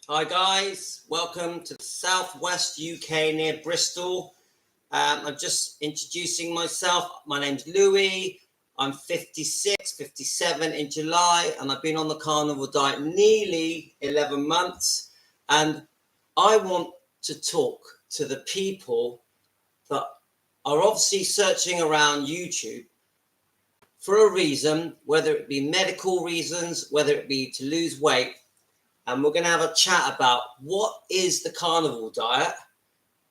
Hi guys, welcome to the southwest UK near Bristol. I'm just introducing myself. My name's Louis. I'm 56, 57 in July, and I've been on the carnivore diet nearly 11 months. And I want to talk to the people that are obviously searching around YouTube for a reason, whether it be medical reasons, whether it be to lose weight. And we're going to have a chat about what is the carnivore diet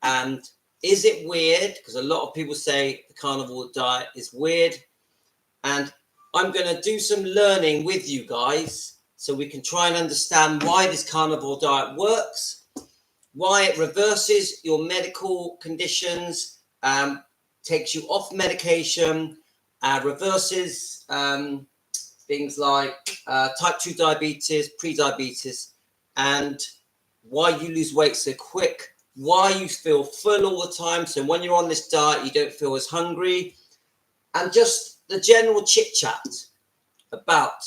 and is it weird? Because a lot of people say the carnivore diet is weird. And I'm going to do some learning with you guys so we can try and understand why this carnivore diet works, why it reverses your medical conditions, takes you off medication, reverses things like type 2 diabetes, pre-diabetes, and why you lose weight so quick, why you feel full all the time. So when you're on this diet, you don't feel as hungry, and just the general chit chat about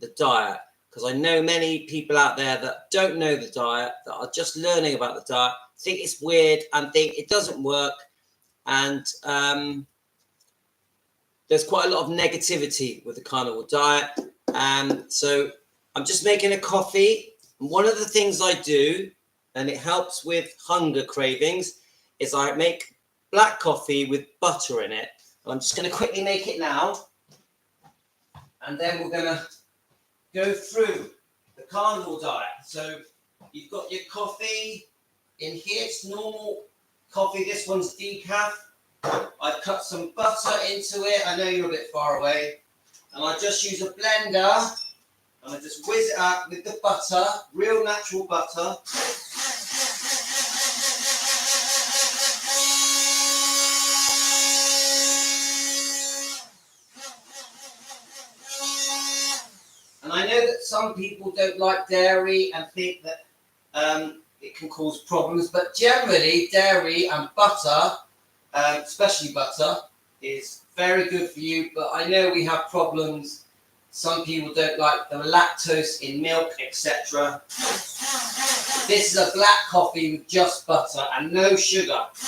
the diet. Because I know many people out there that don't know the diet, that are just learning about the diet, think it's weird and think it doesn't work. And there's quite a lot of negativity with the carnivore diet. So I'm just making a coffee. And one of the things I do, and it helps with hunger cravings, is I make black coffee with butter in it. And I'm just going to quickly make it now. And then we're going to go through the carnivore diet. So you've got your coffee in here. It's normal coffee. This one's decaf. I've cut some butter into it. I know you're a bit far away. And I just use a blender and I just whiz it up with the butter, real natural butter. And I know that some people don't like dairy and think that it can cause problems, but generally dairy and butter, especially butter, is very good for you. But I know we have problems. Some people don't like the lactose in milk, etc. This is a black coffee with just butter and no sugar. So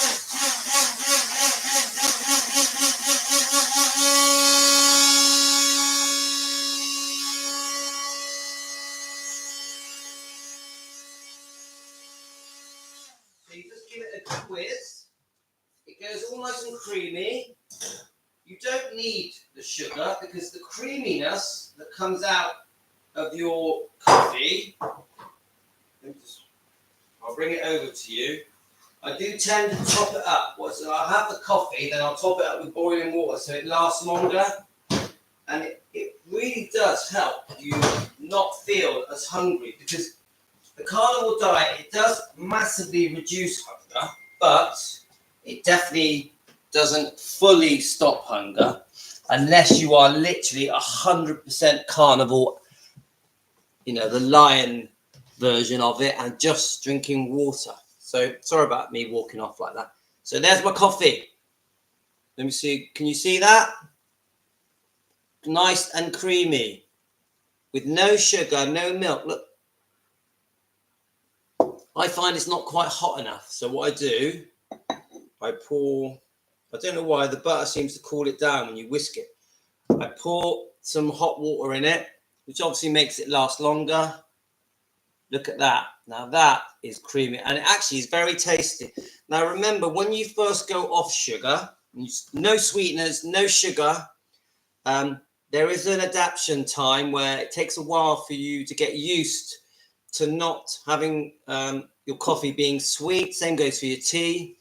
you just give it a good whiz. It goes all nice and creamy. You don't need the sugar because the creaminess that comes out of your coffee, I'll bring it over to you. I do tend to top it up. So I'll have the coffee, then I'll top it up with boiling water so it lasts longer. And it really does help you not feel as hungry, because the carnivore diet, it does massively reduce hunger, but it definitely doesn't fully stop hunger unless you are literally 100% carnivore, the lion version of it, and just drinking water. So sorry about me walking off like that. So there's my coffee. Let me see. Can you see that? Nice and creamy with no sugar, no milk. Look, I find it's not quite hot enough. So what I do, I pour, I don't know why the butter seems to cool it down when you whisk it. I pour some hot water in it, which obviously makes it last longer. Look at that. Now that is creamy, and it actually is very tasty. Now remember, when you first go off sugar, no sweeteners, no sugar, there is an adaptation time where it takes a while for you to get used to not having your coffee being sweet. Same goes for your tea.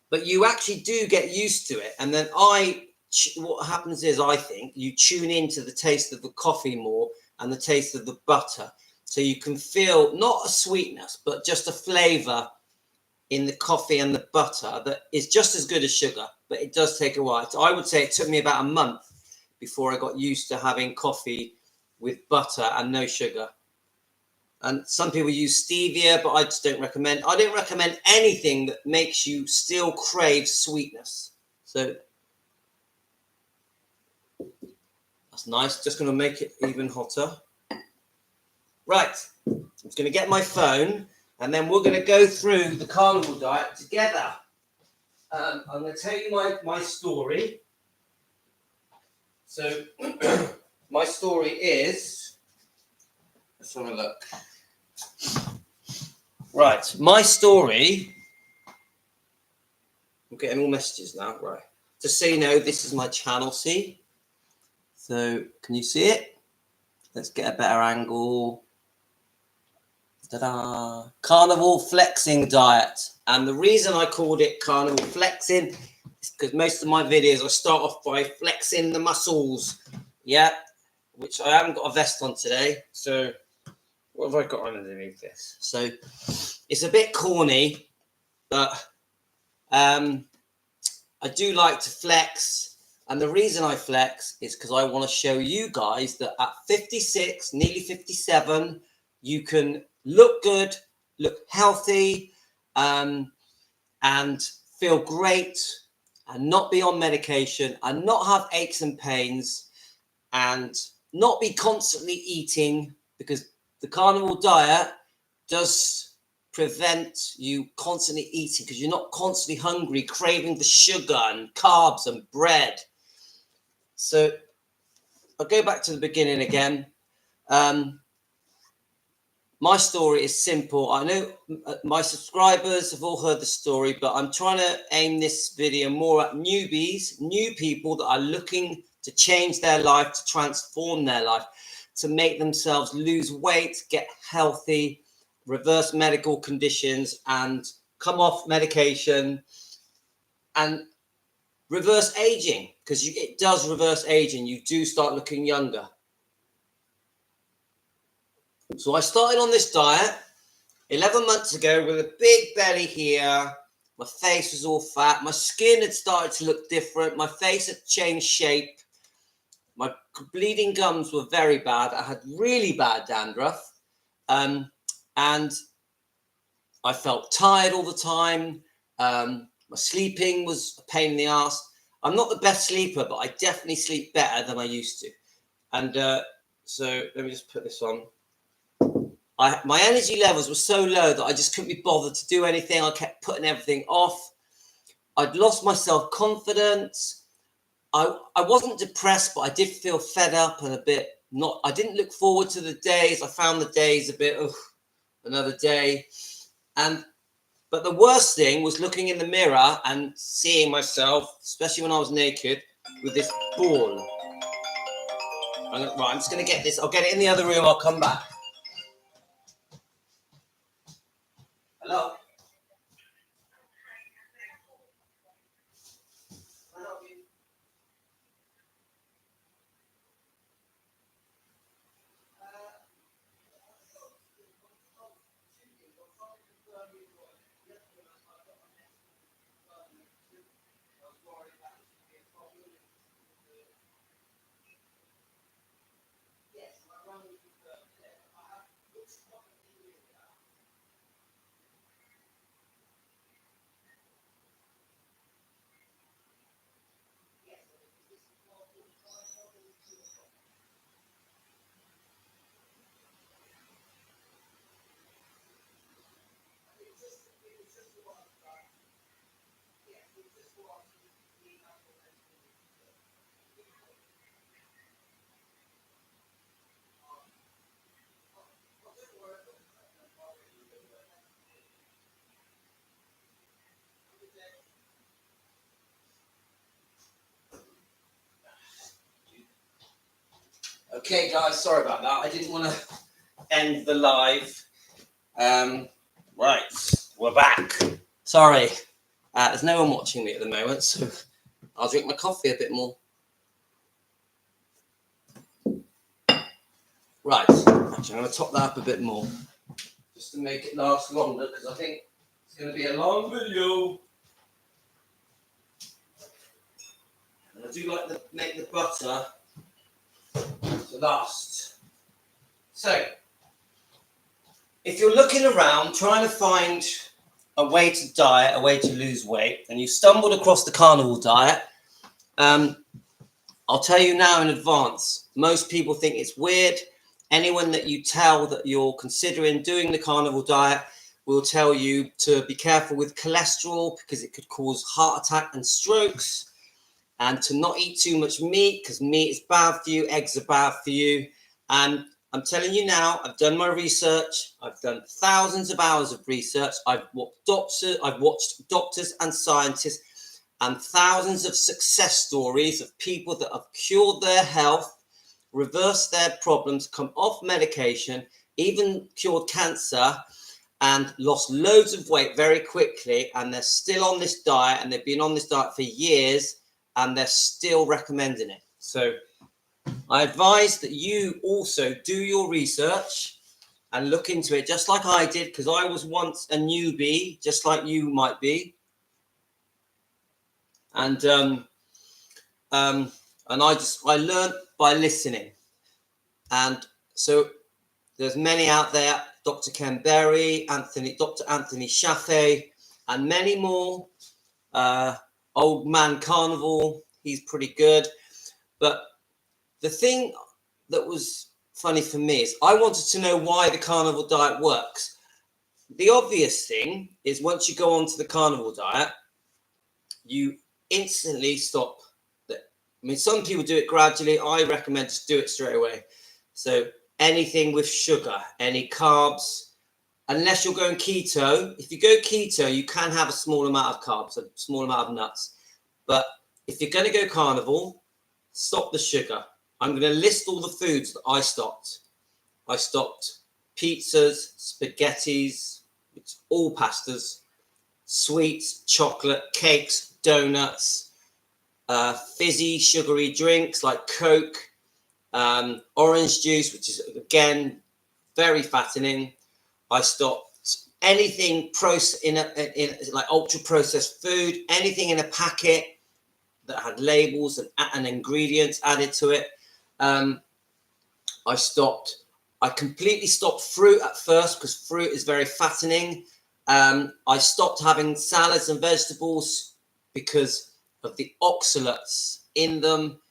But you actually do get used to it. And then what happens is, I think you tune into the taste of the coffee more and the taste of the butter. So you can feel not a sweetness, but just a flavor in the coffee and the butter that is just as good as sugar, but it does take a while. So I would say it took me about a month before I got used to having coffee with butter and no sugar. And some people use stevia, but I just don't recommend. I don't recommend anything that makes you still crave sweetness. So that's nice. Just going to make it even hotter. Right, I'm just going to get my phone and then we're going to go through the carnivore diet together. I'm going to tell you my story. So, my story is, let's have a look. Right, my story, I'm getting all messages now, right. Just so you know, this is my channel, see? So, can you see it? Let's get a better angle. Ta-da! Carnivore flexing diet. And the reason I called it carnivore flexing is because most of my videos I start off by flexing the muscles. Yeah, which I haven't got a vest on today. So what have I got underneath this? So it's a bit corny, but I do like to flex. And the reason I flex is because I want to show you guys that at 56, nearly 57, you can look good, look healthy, and feel great, and not be on medication, and not have aches and pains, and not be constantly eating, because the carnivore diet does prevent you constantly eating because you're not constantly hungry, craving the sugar and carbs and bread. So I'll go back to the beginning again. My story is simple. I know my subscribers have all heard the story, but I'm trying to aim this video more at newbies, new people that are looking to change their life, to transform their life, to make themselves lose weight, get healthy, reverse medical conditions, and come off medication and reverse aging, because it does reverse aging. You do start looking younger. So I started on this diet 11 months ago with a big belly here. My face was all fat. My skin had started to look different. My face had changed shape. My bleeding gums were very bad. I had really bad dandruff. And I felt tired all the time. My sleeping was a pain in the ass. I'm not the best sleeper, but I definitely sleep better than I used to. And so let me just put this on. My energy levels were so low that I just couldn't be bothered to do anything. I kept putting everything off. I'd lost my self-confidence. I wasn't depressed, but I did feel fed up and a bit not. I didn't look forward to the days. I found the days a bit, another day. But the worst thing was looking in the mirror and seeing myself, especially when I was naked, with this ball. I'm just going to get this. I'll get it in the other room. I'll come back. Hello? Okay, guys, sorry about that. I didn't want to end the live. Right, we're back. Sorry, there's no one watching me at the moment, so I'll drink my coffee a bit more. Right, actually, I'm going to top that up a bit more, just to make it last longer, because I think it's going to be a long video. And I do like to make the butter to last. So, if you're looking around trying to find a way to diet, a way to lose weight, and you stumbled across the carnivore diet, I'll tell you now in advance, most people think it's weird. Anyone that you tell that you're considering doing the carnivore diet will tell you to be careful with cholesterol because it could cause heart attack and strokes, and to not eat too much meat because meat is bad for you, eggs are bad for you. And I'm telling you now, I've done my research. I've done thousands of hours of research. I've watched doctors and scientists and thousands of success stories of people that have cured their health, reversed their problems, come off medication, even cured cancer, and lost loads of weight very quickly. And they're still on this diet, and they've been on this diet for years, and they're still recommending it. So I advise that you also do your research and look into it just like I did, because I was once a newbie, just like you might be. And I learned by listening. And so there's many out there, Dr. Ken Berry, Dr. Anthony Chaffee, and many more. Old Man Carnivore, he's pretty good. But the thing that was funny for me is I wanted to know why the carnivore diet works. The obvious thing is once you go onto the carnivore diet, you instantly stop. I mean, some people do it gradually. I recommend to do it straight away. So anything with sugar, any carbs, unless you're going keto. If you go keto, you can have a small amount of carbs, a small amount of nuts. But if you're going to go carnivore, stop the sugar. I'm going to list all the foods that I stopped. I stopped pizzas, spaghettis, it's all pastas, sweets, chocolate, cakes, donuts, fizzy, sugary drinks like Coke, orange juice, which is, again, very fattening. I stopped anything in like ultra processed food, anything in a packet that had labels and ingredients added to it. I completely stopped fruit at first because fruit is very fattening. I stopped having salads and vegetables because of the oxalates in them.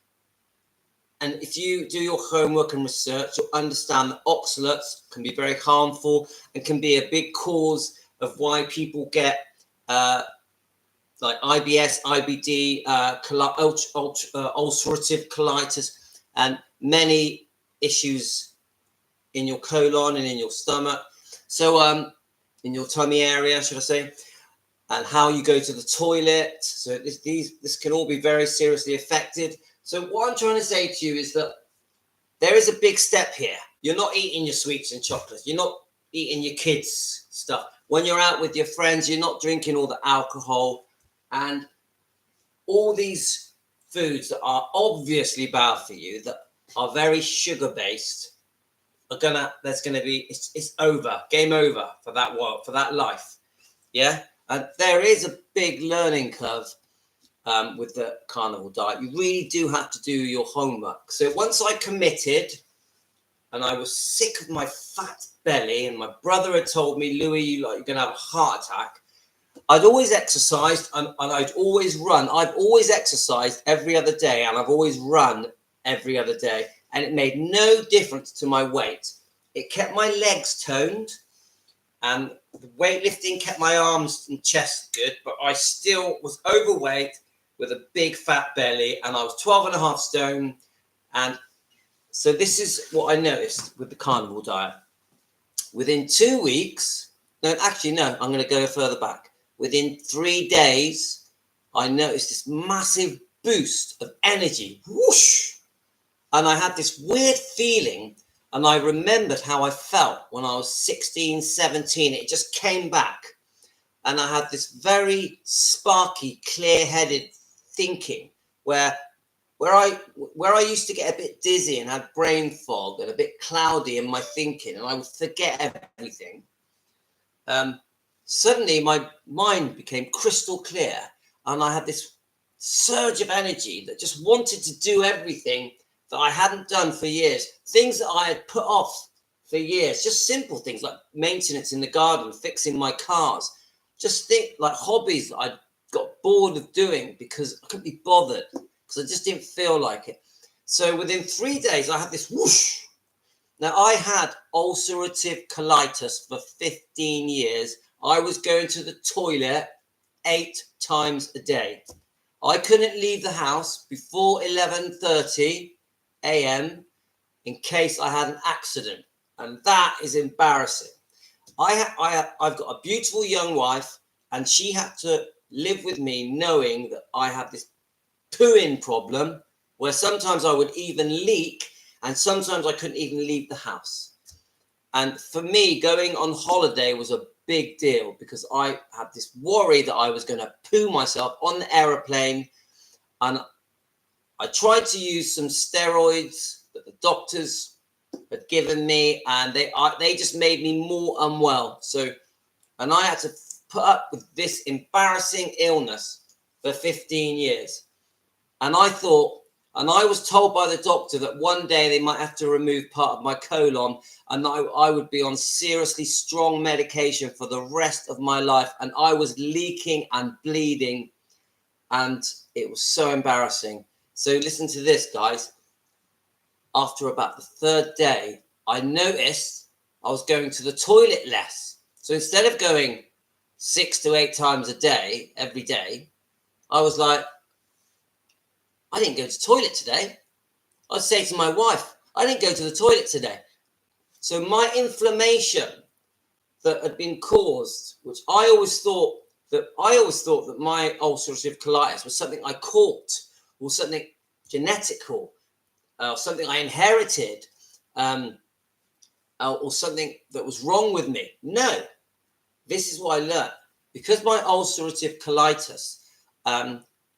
And if you do your homework and research, you'll understand that oxalates can be very harmful and can be a big cause of why people get like IBS, IBD, ulcerative colitis, and many issues in your colon and in your stomach. So in your tummy area, should I say, and how you go to the toilet. So this can all be very seriously affected. So what I'm trying to say to you is that there is a big step here. You're not eating your sweets and chocolates. You're not eating your kids' stuff. When you're out with your friends, you're not drinking all the alcohol and all these foods that are obviously bad for you, that are very sugar-based, it's over, game over for that world, for that life. Yeah. And there is a big learning curve with the carnivore diet. You really do have to do your homework. So once I committed and I was sick of my fat belly, and my brother had told me, Louis, you're going to have a heart attack. I'd always exercised and I'd always run. I've always exercised every other day, and I've always run every other day. And it made no difference to my weight. It kept my legs toned, and the weightlifting kept my arms and chest good, but I still was overweight with a big fat belly, and I was 12.5 stone. And so this is what I noticed with the carnivore diet. Within 2 weeks, I'm going to go further back. Within 3 days, I noticed this massive boost of energy. Whoosh! And I had this weird feeling, and I remembered how I felt when I was 16, 17. It just came back. And I had this very sparky, clear-headed thinking where I used to get a bit dizzy and had brain fog and a bit cloudy in my thinking, and I would forget everything. Suddenly my mind became crystal clear, and I had this surge of energy that just wanted to do everything that I hadn't done for years, things that I had put off for years, just simple things like maintenance in the garden, fixing my cars, just like hobbies that I got bored of doing because I couldn't be bothered, because I just didn't feel like it. So within 3 days, I had this whoosh, Now, I had ulcerative colitis for 15 years. I was going to the toilet 8 times a day. I couldn't leave the house before 11:30 a.m. in case I had an accident. And that is embarrassing. I've got a beautiful young wife, and she had to live with me knowing that I have this pooing problem where sometimes I would even leak and sometimes I couldn't even leave the house. And for me, going on holiday was a big deal because I had this worry that I was going to poo myself on the aeroplane. And I tried to use some steroids that the doctors had given me, and they just made me more unwell. And I had to put up with this embarrassing illness for 15 years. And I was told by the doctor that one day they might have to remove part of my colon, and I would be on seriously strong medication for the rest of my life. And I was leaking and bleeding, and it was so embarrassing. So listen to this, guys. After about the third day, I noticed I was going to the toilet less. So instead of going 6 to 8 times a day, every day, I was like, I didn't go to the toilet today. I'd say to my wife, I didn't go to the toilet today. So my inflammation that had been caused, which I always thought that my ulcerative colitis was something I caught or something genetical, or something I inherited, or something that was wrong with me. No, this is what I learned. Because my ulcerative colitis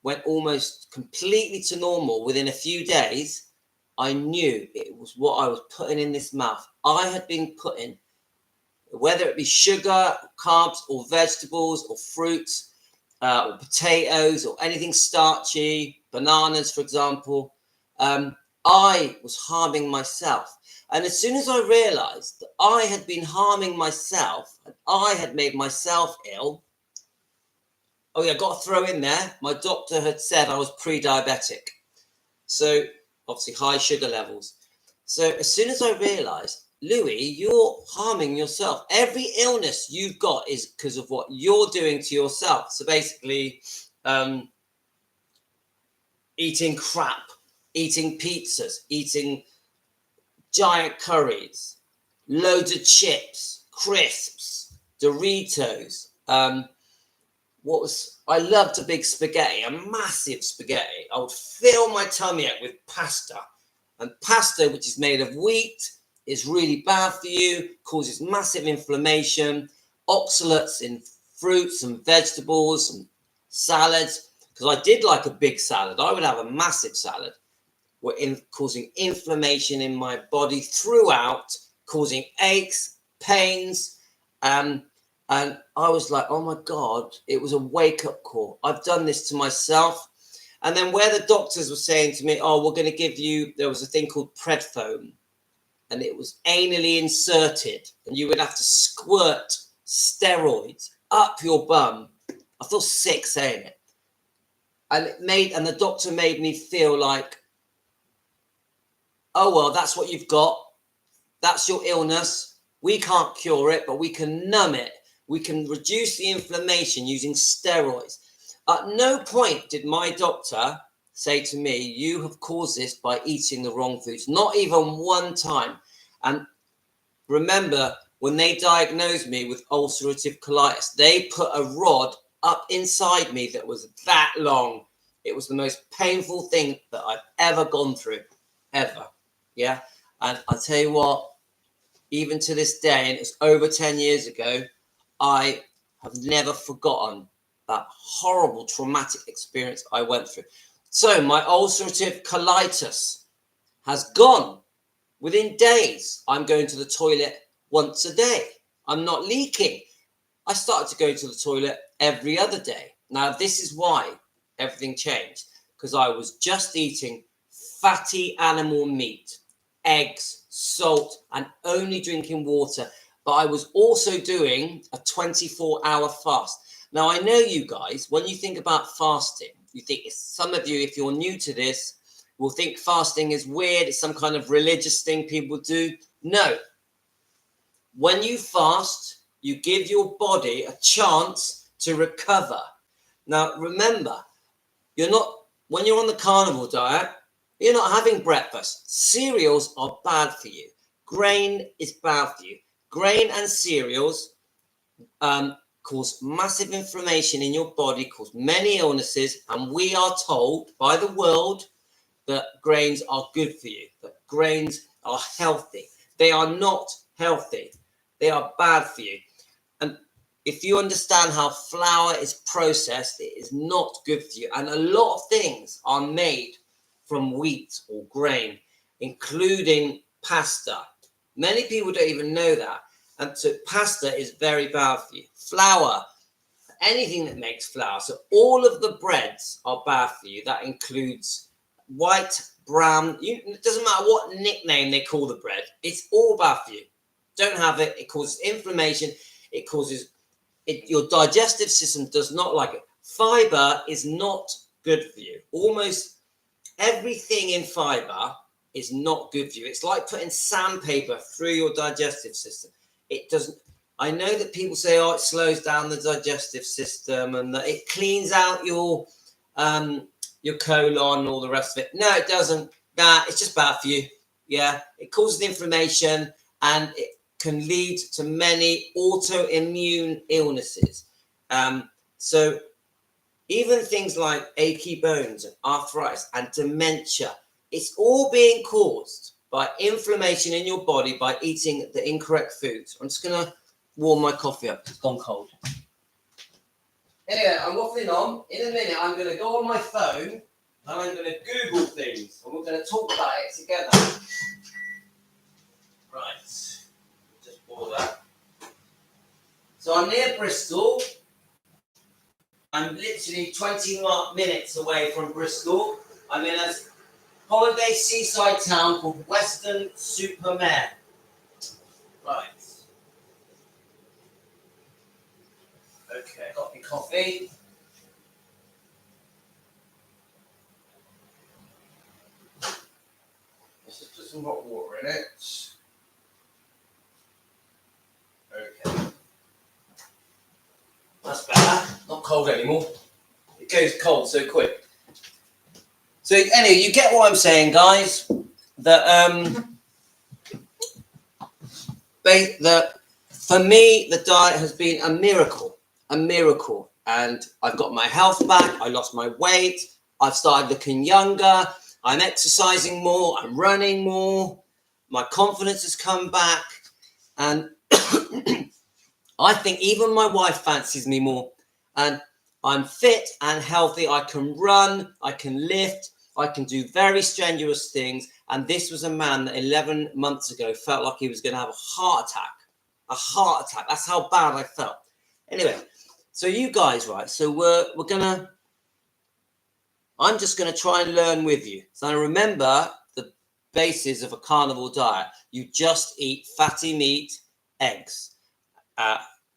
went almost completely to normal within a few days, I knew it was what I was putting in this mouth. I had been putting, whether it be sugar, carbs, or vegetables, or fruits, or potatoes, or anything starchy, bananas, for example, I was harming myself. And as soon as I realized that I had been harming myself and I had made myself ill, oh yeah, got to throw in there, my doctor had said I was pre-diabetic. So obviously high sugar levels. So as soon as I realized, Louis, you're harming yourself. Every illness you've got is because of what you're doing to yourself. So basically, eating crap, eating pizzas, eating giant curries, loads of chips, crisps, Doritos. I loved a big spaghetti, a massive spaghetti. I would fill my tummy up with pasta. And pasta, which is made of wheat, is really bad for you, causes massive inflammation. Oxalates in fruits and vegetables and salads, because I did like a big salad. I would have a massive salad. Were causing inflammation in my body throughout, causing aches, pains, and I was like, oh my God, it was a wake-up call. I've done this to myself. And then where the doctors were saying to me, oh, we're going to give you, there was a thing called Predfone, and it was anally inserted, and you would have to squirt steroids up your bum. I feel sick saying it. And the doctor made me feel like, oh, well, that's what you've got. That's your illness. We can't cure it, but we can numb it. We can reduce the inflammation using steroids. At no point did my doctor say to me, you have caused this by eating the wrong foods. Not even one time. And remember, when they diagnosed me with ulcerative colitis, they put a rod up inside me that was that long. It was the most painful thing that I've ever gone through, ever. Yeah. And I'll tell you what, even to this day, and it's over 10 years ago, I have never forgotten that horrible traumatic experience I went through. So my ulcerative colitis has gone. Within days, I'm going to the toilet once a day. I'm not leaking. I started to go to the toilet every other day. Now, this is why everything changed, because I was just eating fatty animal meat, eggs, salt, and only drinking water. But I was also doing a 24-hour fast. Now, I know you guys, when you think about fasting, you think, some of you, if you're new to this, will think fasting is weird. It's some kind of religious thing people do. No. When you fast, you give your body a chance to recover. Now, remember, when you're on the carnivore diet, you're not having breakfast. Cereals are bad for you. Grain is bad for you. Grain and cereals cause massive inflammation in your body, cause many illnesses, and we are told by the world that grains are good for you, that grains are healthy. They are not healthy. They are bad for you. And if you understand how flour is processed, it is not good for you. And a lot of things are made from wheat or grain, including pasta. Many people don't even know that. And so pasta is very bad for you. Flour, anything that makes flour. So all of the breads are bad for you. That includes white, brown. It doesn't matter what nickname they call the bread. It's all bad for you. Don't have it. It causes inflammation. It causes your digestive system does not like it. Fiber is not good for you. Almost everything in fiber is not good for you. It's like putting sandpaper through your digestive system. It doesn't. I know that people say, oh, it slows down the digestive system and that it cleans out your colon and all the rest of it. No, it doesn't. Nah, it's just bad for you. Yeah, it causes inflammation and it can lead to many autoimmune illnesses. So even things like achy bones and arthritis and dementia, it's all being caused by inflammation in your body by eating the incorrect foods. I'm just going to warm my coffee up. It's gone cold. Anyway, I'm waffling on. In a minute, I'm going to go on my phone and I'm going to Google things. And we're going to talk about it together. Right. Just pour that. So I'm near Bristol. I'm literally 20 minutes away from Bristol. I'm in a holiday seaside town called Weston-super-Mare. Right. Okay, got my coffee. Let's just put some hot water in it. Okay. That's better. Not cold anymore. It goes cold so quick. So anyway, you get what I'm saying, guys. That for me, the diet has been a miracle, and I've got my health back. I lost my weight. I've started looking younger. I'm exercising more. I'm running more. My confidence has come back, and I think even my wife fancies me more. And I'm fit and healthy. I can run. I can lift. I can do very strenuous things. And this was a man that 11 months ago felt like he was going to have a heart attack. A heart attack. That's how bad I felt. Anyway, so you guys, right? So we're gonna. I'm just gonna try and learn with you. So remember the basis of a carnivore diet. You just eat fatty meat, eggs.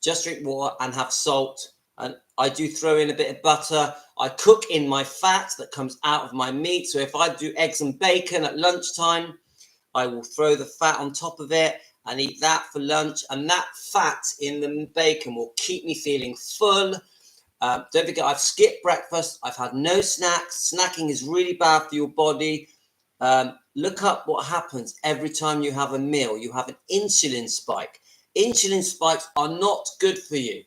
Just drink water and have salt. And I do throw in a bit of butter. I cook in my fat that comes out of my meat. So if I do eggs and bacon at lunchtime, I will throw the fat on top of it and eat that for lunch. And that fat in the bacon will keep me feeling full. Don't forget, I've skipped breakfast. I've had no snacks. Snacking is really bad for your body. Look up what happens every time you have a meal. You have an insulin spike. Insulin spikes are not good for you.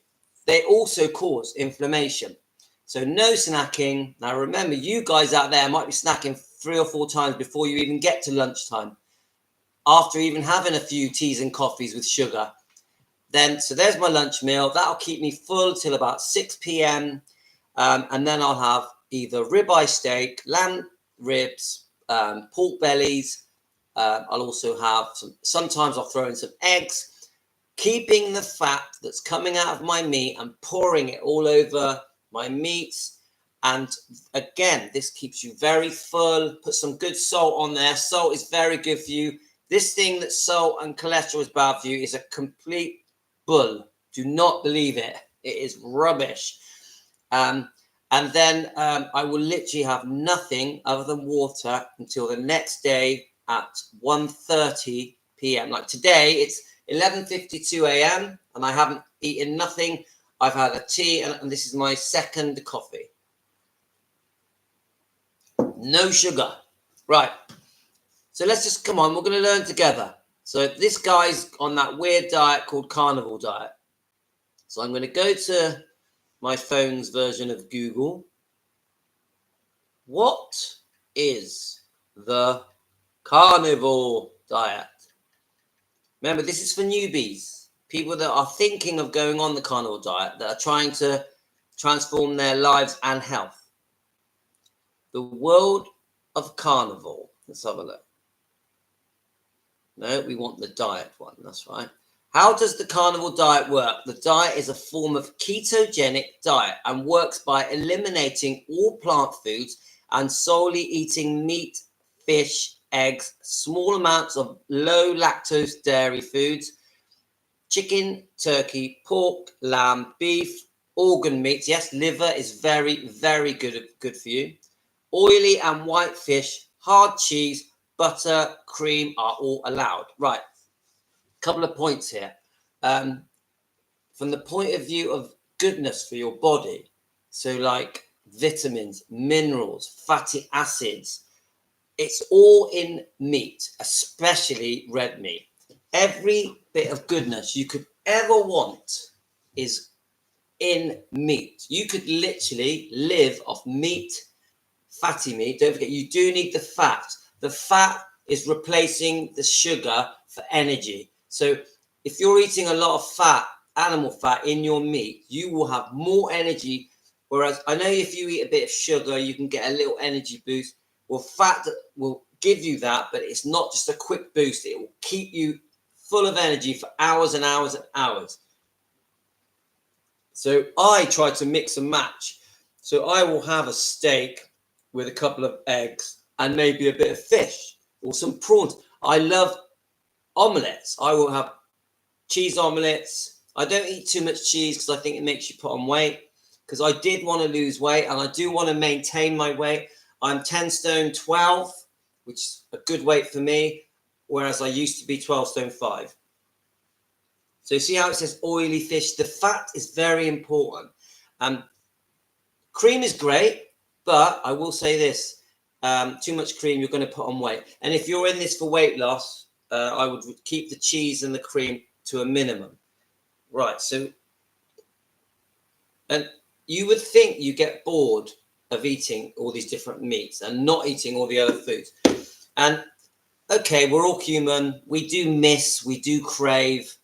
They also cause inflammation. So no snacking. Now remember, you guys out there might be snacking 3 or 4 times before you even get to lunchtime, after even having a few teas and coffees with sugar. So there's my lunch meal. That'll keep me full till about 6 p.m. And then I'll have either ribeye steak, lamb ribs, pork bellies. I'll also have sometimes I'll throw in some eggs, keeping the fat that's coming out of my meat and pouring it all over my meats. And again, this keeps you very full. Put some good salt on there. Salt is very good for you. This thing that salt and cholesterol is bad for you is a complete bull. Do not believe it. It is rubbish. And And then I will literally have nothing other than water until the next day at 1:30 p.m. Like today, it's 11:52 a.m. and I haven't eaten nothing. I've had a tea and this is my second coffee. No sugar. Right. So let's just come on. We're going to learn together. So this guy's on that weird diet called carnivore diet. So I'm going to go to my phone's version of Google. What is the carnivore diet? Remember, this is for newbies, people that are thinking of going on the carnivore diet, that are trying to transform their lives and health. The world of carnivore. Let's have a look. No, we want the diet one. That's right. How does the carnivore diet work? The diet is a form of ketogenic diet and works by eliminating all plant foods and solely eating meat, fish, eggs, small amounts of low lactose dairy foods, chicken, turkey, pork, lamb, beef, organ meats. Yes, liver is very, very good for you. Oily and white fish, hard cheese, butter, cream are all allowed. Right. Couple of points here. From the point of view of goodness for your body, so like vitamins, minerals, fatty acids, it's all in meat, especially red meat. Every bit of goodness you could ever want is in meat. You could literally live off meat, fatty meat. Don't forget, you do need the fat. The fat is replacing the sugar for energy. So if you're eating a lot of fat, animal fat in your meat, you will have more energy. Whereas I know if you eat a bit of sugar, you can get a little energy boost. Well, fat will give you that, but it's not just a quick boost. It will keep you full of energy for hours and hours and hours. So I try to mix and match. So I will have a steak with a couple of eggs and maybe a bit of fish or some prawns. I love omelets. I will have cheese omelets. I don't eat too much cheese because I think it makes you put on weight, because I did want to lose weight and I do want to maintain my weight. I'm 10 stone 12, which is a good weight for me, whereas I used to be 12 stone 5. So you see how it says oily fish? The fat is very important. Cream is great, but I will say this, too much cream, you're going to put on weight. And if you're in this for weight loss, I would keep the cheese and the cream to a minimum. Right, so, and you would think you get bored of eating all these different meats and not eating all the other foods. And okay, we're all human. We do miss, we do crave,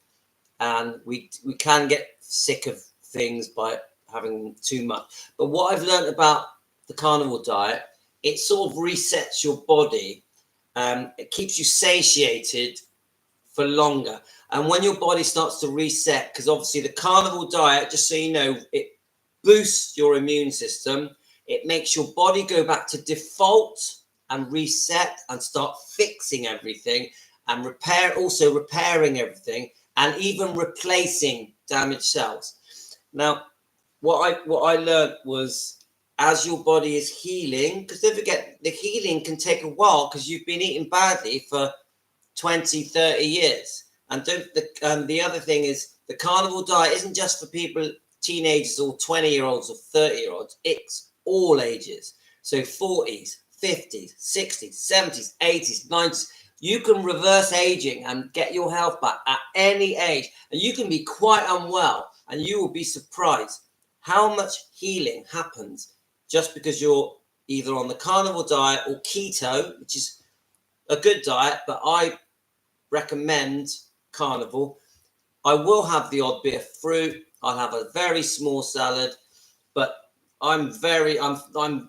and we can get sick of things by having too much. But what I've learned about the carnivore diet, it sort of resets your body. It keeps you satiated for longer. And when your body starts to reset, because obviously the carnivore diet, just so you know, it boosts your immune system. It makes your body go back to default and reset and start fixing everything and repairing everything and even replacing damaged cells. Now, what I learned was, as your body is healing, because don't forget, the healing can take a while because you've been eating badly for 20, 30 years. And the other thing is, the carnivore diet isn't just for people, teenagers or 20-year-olds or 30-year-olds. It's all ages. So 40s, 50s, 60s, 70s, 80s, 90s. You can reverse aging and get your health back at any age. And you can be quite unwell and you will be surprised how much healing happens just because you're either on the carnivore diet or keto, which is a good diet, but I recommend carnivore. I will have the odd bit of fruit. I'll have a very small salad, but I'm 95%,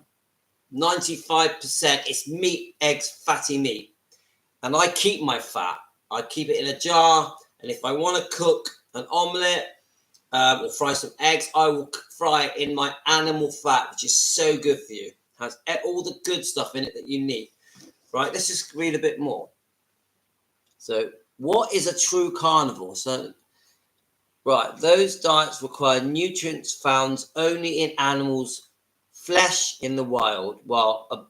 it's meat, eggs, fatty meat. And I keep my fat. I keep it in a jar. And if I want to cook an omelette or fry some eggs, I will fry it in my animal fat, which is so good for you. It has all the good stuff in it that you need. Right, let's just read a bit more. So what is a true carnivore? So, right, those diets require nutrients found only in animals' flesh in the wild, while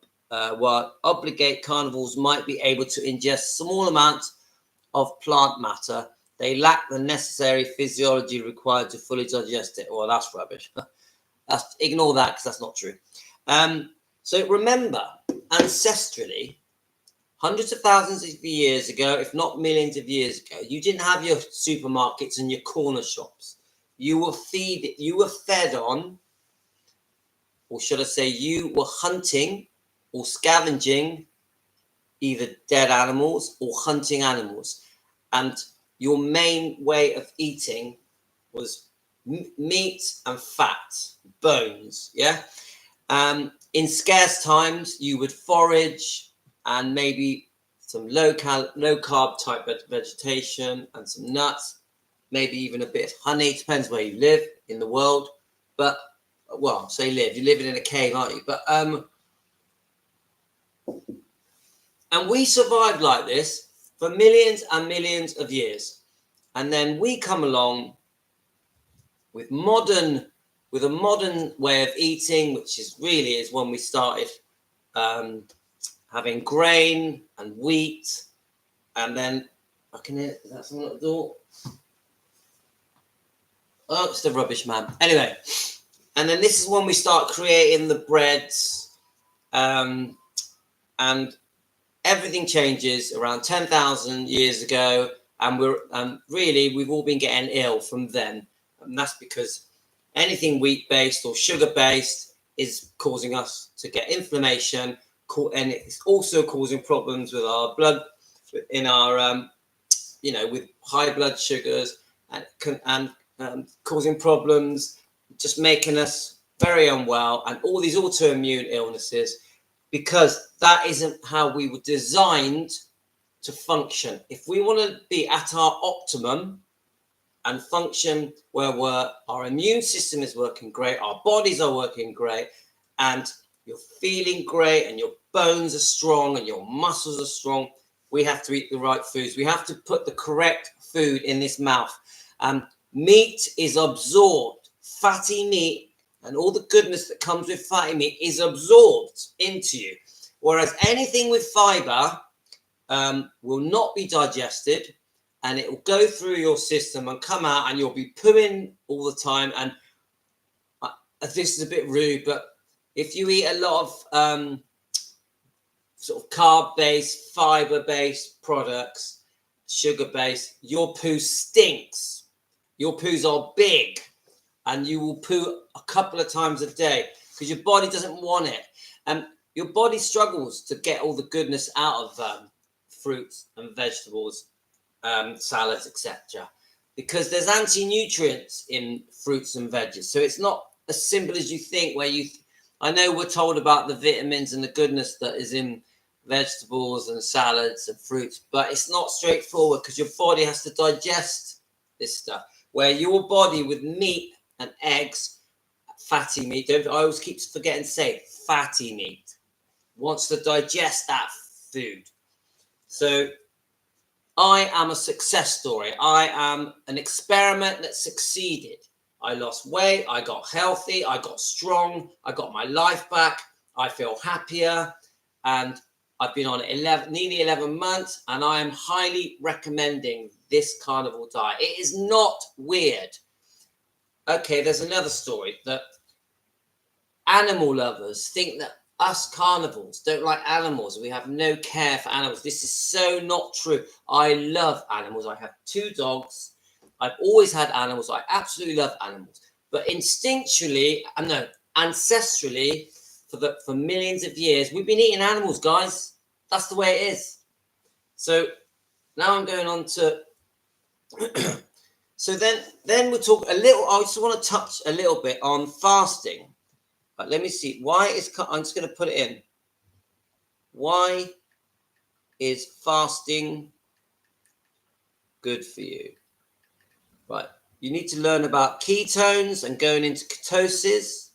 obligate carnivores might be able to ingest small amounts of plant matter, they lack the necessary physiology required to fully digest it. Well, that's rubbish. Ignore that, because that's not true. So remember, ancestrally, hundreds of thousands of years ago, if not millions of years ago, you didn't have your supermarkets and your corner shops. You were fed on, or should I say, you were hunting or scavenging either dead animals or hunting animals. And your main way of eating was meat and fat, bones, yeah? In scarce times, you would forage and maybe some low carb type vegetation and some nuts, maybe even a bit of honey. Depends where you live in the world. But, well, say live. You're living in a cave, aren't you? But, and we survived like this for millions and millions of years. And then we come along with a modern way of eating, which is when we started having grain and wheat. And then I can hear that someone at the door. Oh, it's the rubbish man. Anyway, and then this is when we start creating the breads, and everything changes around 10,000 years ago, and we've all been getting ill from then, and that's because anything wheat-based or sugar-based is causing us to get inflammation, and it's also causing problems with our blood, in our with high blood sugars, and causing problems, just making us very unwell, and all these autoimmune illnesses, because that isn't how we were designed to function. If we want to be at our optimum and function where our immune system is working great, our bodies are working great, and you're feeling great, and your bones are strong, and your muscles are strong, we have to eat the right foods. We have to put the correct food in this mouth. Meat is absorbed. Fatty meat and all the goodness that comes with fatty meat is absorbed into you. Whereas anything with fiber will not be digested, and it will go through your system and come out, and you'll be pooing all the time. And this is a bit rude, but if you eat a lot of sort of carb-based, fiber-based products, sugar-based, your poo stinks. Your poos are big, and you will poo a couple of times a day because your body doesn't want it. And your body struggles to get all the goodness out of fruits and vegetables, salads, etc. Because there's anti-nutrients in fruits and veggies. So it's not as simple as you think, I know we're told about the vitamins and the goodness that is in vegetables and salads and fruits, but it's not straightforward, because your body has to digest this stuff. Where your body with meat and eggs, fatty meat, I always keep forgetting to say fatty meat, wants to digest that food. So I am a success story. I am an experiment that succeeded. I lost weight, I got healthy, I got strong, I got my life back, I feel happier, and I've been on it nearly 11 months, and I am highly recommending this carnivore diet. It is not weird. Okay, there's another story that animal lovers think that us carnivores don't like animals. We have no care for animals. This is so not true. I love animals. I have 2 dogs. I've always had animals. I absolutely love animals. But instinctually, ancestrally, for millions of years, we've been eating animals, guys. That's the way it is. So now I'm going on to so then we'll talk a little. I just want to touch a little bit on fasting. But let me see. I'm just going to put it in. Why is fasting good for you? Right. You need to learn about ketones and going into ketosis.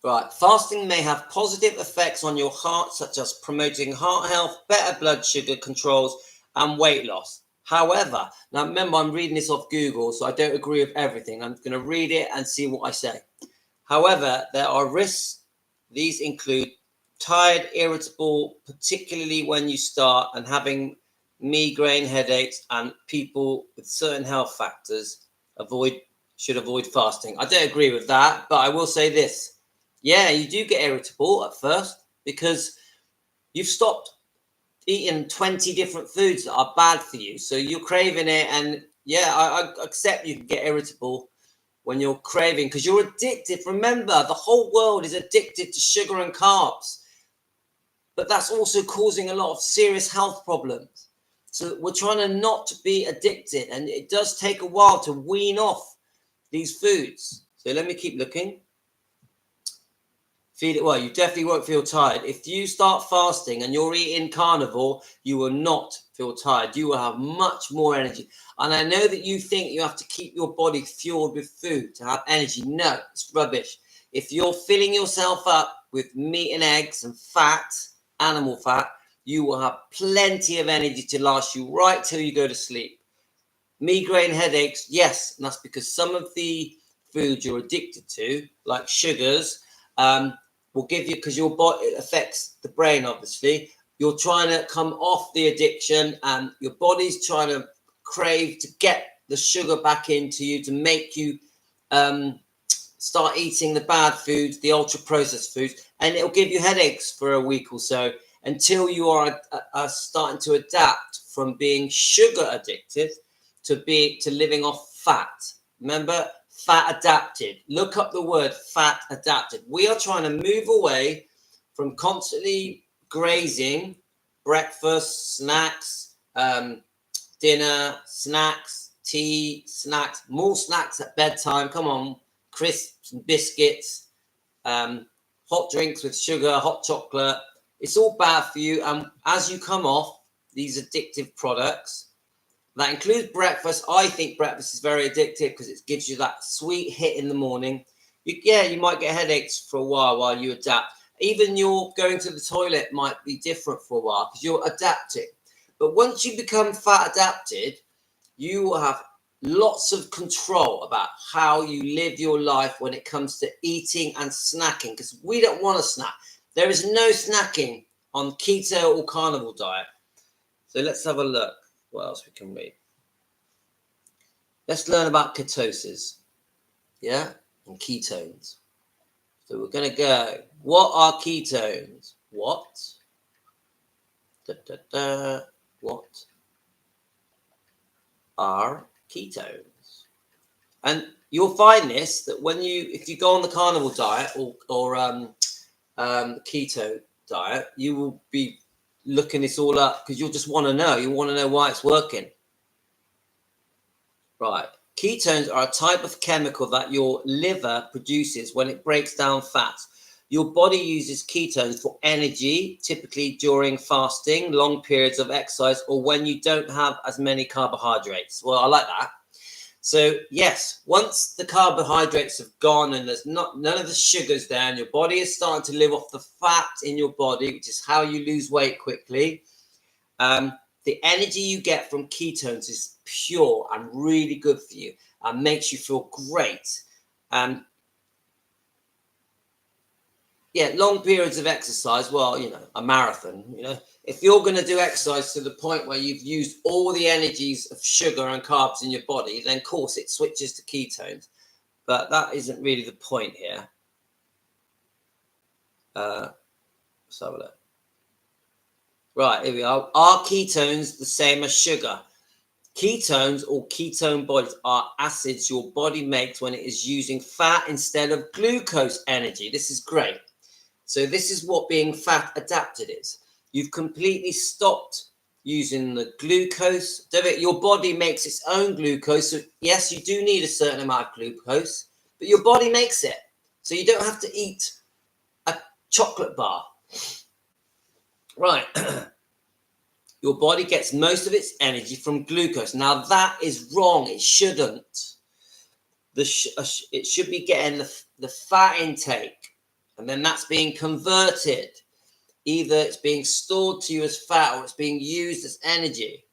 Right. Fasting may have positive effects on your heart, such as promoting heart health, better blood sugar controls, and weight loss. However, now remember, I'm reading this off Google, so I don't agree with everything. I'm going to read it and see what I say. However, there are risks. These include tired, irritable, particularly when you start, and having migraine headaches, and people with certain health factors should avoid fasting. I don't agree with that, but I will say this. Yeah, you do get irritable at first because you've stopped eating 20 different foods that are bad for you. So you're craving it. And yeah, I accept you can get irritable when you're craving because you're addicted. Remember, the whole world is addicted to sugar and carbs. But that's also causing a lot of serious health problems. So we're trying to not be addicted. And it does take a while to wean off these foods. So let me keep looking. Feed it well. You definitely won't feel tired. If you start fasting and you're eating carnivore, you will not feel tired. You will have much more energy. And I know that you think you have to keep your body fueled with food to have energy. No, it's rubbish. If you're filling yourself up with meat and eggs and fat, animal fat, you will have plenty of energy to last you right till you go to sleep. Migraine headaches, yes, and that's because some of the foods you're addicted to, like sugars, will give you, because your body, it affects the brain, obviously. You're trying to come off the addiction and your body's trying to crave to get the sugar back into you to make you start eating the bad foods, the ultra processed foods, and it'll give you headaches for a week or so until you are starting to adapt from being sugar addicted to living off fat. Remember, fat adapted. Look up the word fat adapted. We are trying to move away from constantly grazing, breakfast, snacks, dinner, snacks, tea, snacks, more snacks at bedtime. Come on, crisps and biscuits, hot drinks with sugar, hot chocolate. It's all bad for you. And as you come off these addictive products, that includes breakfast. I think breakfast is very addictive because it gives you that sweet hit in the morning. You might get headaches for a while you adapt. Even your going to the toilet might be different for a while because you're adapting. But once you become fat adapted, you will have lots of control about how you live your life when it comes to eating and snacking, because we don't want to snack. There is no snacking on keto or carnivore diet. So let's have a look. What else we can read? Let's learn about ketosis, yeah, and ketones. So we're going to go, what are ketones? What? What are ketones? And you'll find this, that if you go on the carnivore diet or keto diet, you will be looking this all up because you'll just want to know. You want to know why it's working. Right. Ketones are a type of chemical that your liver produces when it breaks down fats. Your body uses ketones for energy, typically during fasting, long periods of exercise, or when you don't have as many carbohydrates. Well, I like that. So yes, once the carbohydrates have gone and there's none of the sugars there, and your body is starting to live off the fat in your body, which is how you lose weight quickly, the energy you get from ketones is pure and really good for you and makes you feel great. Long periods of exercise, well, a marathon, if you're going to do exercise to the point where you've used all the energies of sugar and carbs in your body, then of course it switches to ketones. But that isn't really the point here. Let's have a look. Right, here we are. Are ketones the same as sugar? Ketones or ketone bodies are acids your body makes when it is using fat instead of glucose energy. This is great. So this is what being fat adapted is. You've completely stopped using the glucose. Your body makes its own glucose. So yes, you do need a certain amount of glucose, but your body makes it. So you don't have to eat a chocolate bar. Right. Your body gets most of its energy from glucose. Now that is wrong. It shouldn't. It should be getting the fat intake, and then that's being converted. Either it's being stored to you as fat or it's being used as energy.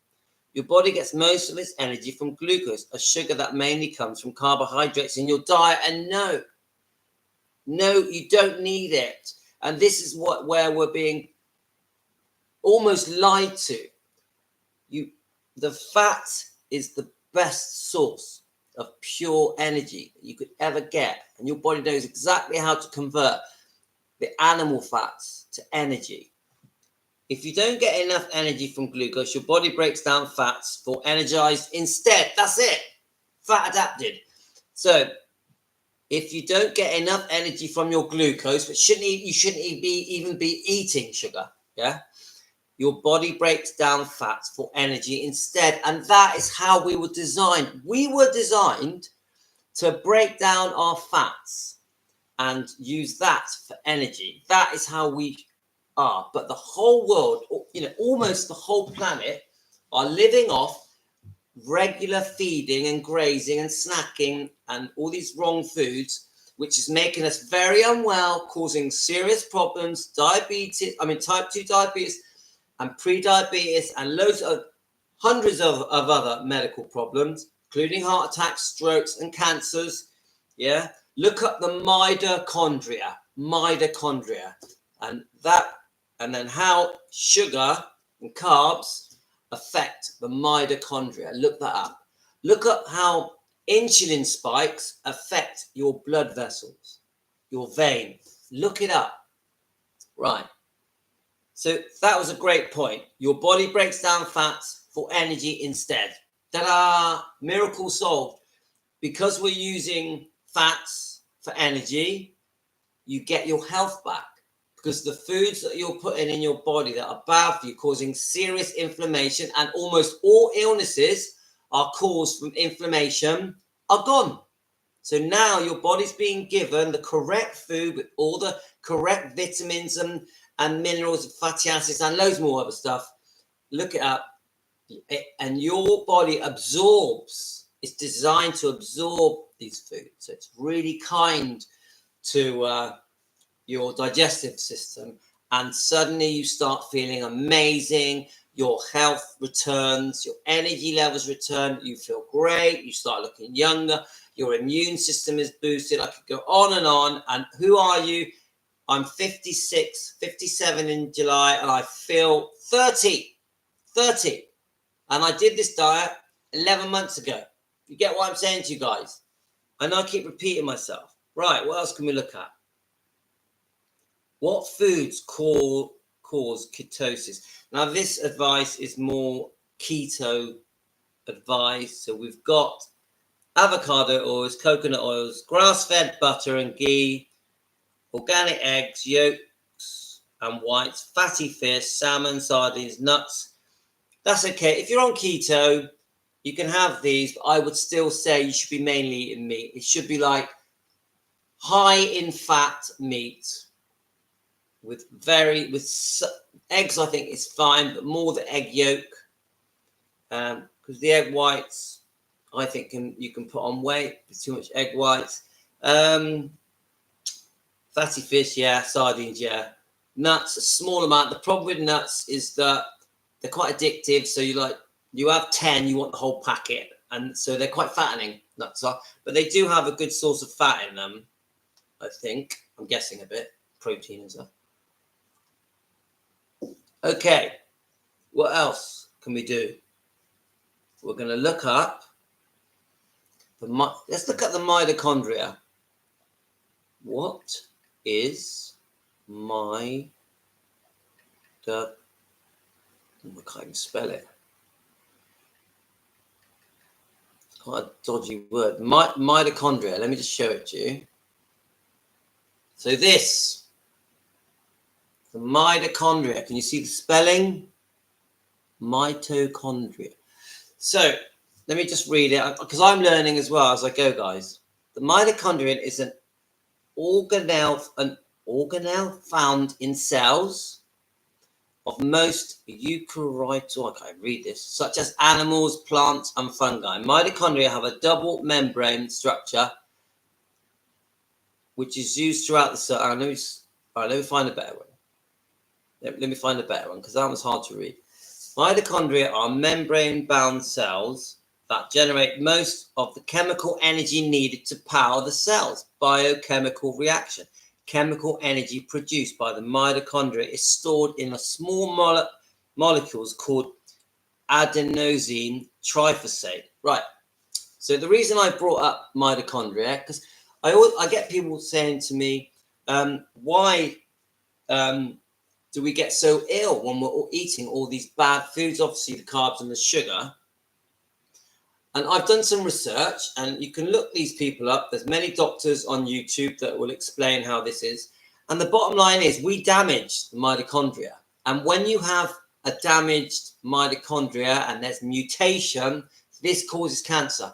Your body gets most of its energy from glucose, a sugar that mainly comes from carbohydrates in your diet. And no, you don't need it. And this is where we're being almost lied to. The fat is the best source of pure energy that you could ever get, and your body knows exactly how to convert the animal fats to energy. If you don't get enough energy from glucose, your body breaks down fats for energized instead. That's it. Fat adapted. So if you don't get enough energy from your glucose, but you shouldn't even be eating sugar, yeah? Your body breaks down fats for energy instead. And that is how we were designed. We were designed to break down our fats and use that for energy. That is how we are. But the whole world, almost the whole planet, are living off regular feeding and grazing and snacking and all these wrong foods, which is making us very unwell, causing serious problems, type 2 diabetes, and pre-diabetes, and hundreds of other medical problems, including heart attacks, strokes, and cancers. Yeah, look up the mitochondria, and then how sugar and carbs affect the mitochondria. Look that up. Look up how insulin spikes affect your blood vessels, your veins. Look it up. Right. So that was a great point. Your body breaks down fats for energy instead. Ta-da! Miracle solved. Because we're using fats for energy, you get your health back. Because the foods that you're putting in your body that are bad for you, causing serious inflammation, and almost all illnesses are caused from inflammation, are gone. So now your body's being given the correct food with all the correct vitamins and minerals and fatty acids and loads more other stuff. Look it up. And your body absorbs. It's designed to absorb these foods. So it's really kind to your digestive system. And suddenly you start feeling amazing. Your health returns. Your energy levels return. You feel great. You start looking younger. Your immune system is boosted. I could go on. And who are you? I'm 56, 57 in July, and I feel 30. And I did this diet 11 months ago. You get what I'm saying to you guys? I know I keep repeating myself. Right, what else can we look at? What foods cause ketosis? Now, this advice is more keto advice. So we've got avocado oils, coconut oils, grass-fed butter and ghee, organic eggs, yolks and whites, fatty fish, salmon, sardines, nuts. That's okay. If you're on keto, you can have these, but I would still say you should be mainly eating meat. It should be like high in fat meat with eggs. I think is fine, but more the egg yolk, because the egg whites, I think you can put on weight with too much egg whites. Fatty fish, yeah. Sardines, yeah. Nuts, a small amount. The problem with nuts is that they're quite addictive. So you have 10, you want the whole packet. And so they're quite fattening, nuts are. But they do have a good source of fat in them, I think. I'm guessing a bit. Protein and stuff. Okay. What else can we do? We're going to look up. Let's look at the mitochondria. What is I can't even spell it. It's quite a dodgy word. Mitochondria. Let me just show it to you. So this, the mitochondria. Can you see the spelling? Mitochondria. So let me just read it, because I'm learning as well as I go, guys. The mitochondria is an organelle found in cells of most eukaryotic, I can't read this, such as animals, plants, and fungi. Mitochondria have a double membrane structure, which is used throughout the cell. Let me find a better one. Let me find a better one, because that one's hard to read. Mitochondria are membrane-bound cells that generate most of the chemical energy needed to power the cell's biochemical reaction. Chemical energy produced by the mitochondria is stored in a small molecules called adenosine triphosphate. Right. So the reason I brought up mitochondria, because I get people saying to me, why do we get so ill when we're eating all these bad foods? Obviously, the carbs and the sugar. And I've done some research, and you can look these people up. There's many doctors on YouTube that will explain how this is. And the bottom line is we damage the mitochondria. And when you have a damaged mitochondria and there's mutation, this causes cancer.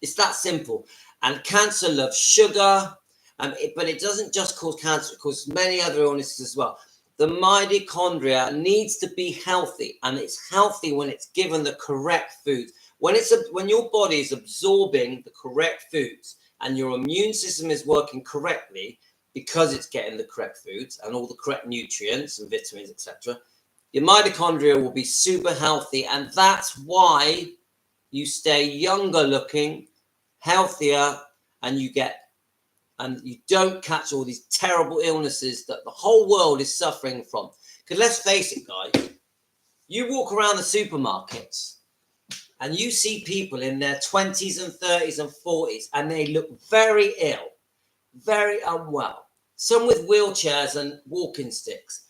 It's that simple. And cancer loves sugar, but it doesn't just cause cancer, it causes many other illnesses as well. The mitochondria needs to be healthy, and it's healthy when it's given the correct foods. When your body is absorbing the correct foods and your immune system is working correctly because it's getting the correct foods and all the correct nutrients and vitamins, etc., your mitochondria will be super healthy, and that's why you stay younger looking, healthier, and you don't catch all these terrible illnesses that the whole world is suffering from. Because let's face it, guys, you walk around the supermarkets and you see people in their 20s and 30s and 40s, and they look very ill, very unwell, some with wheelchairs and walking sticks.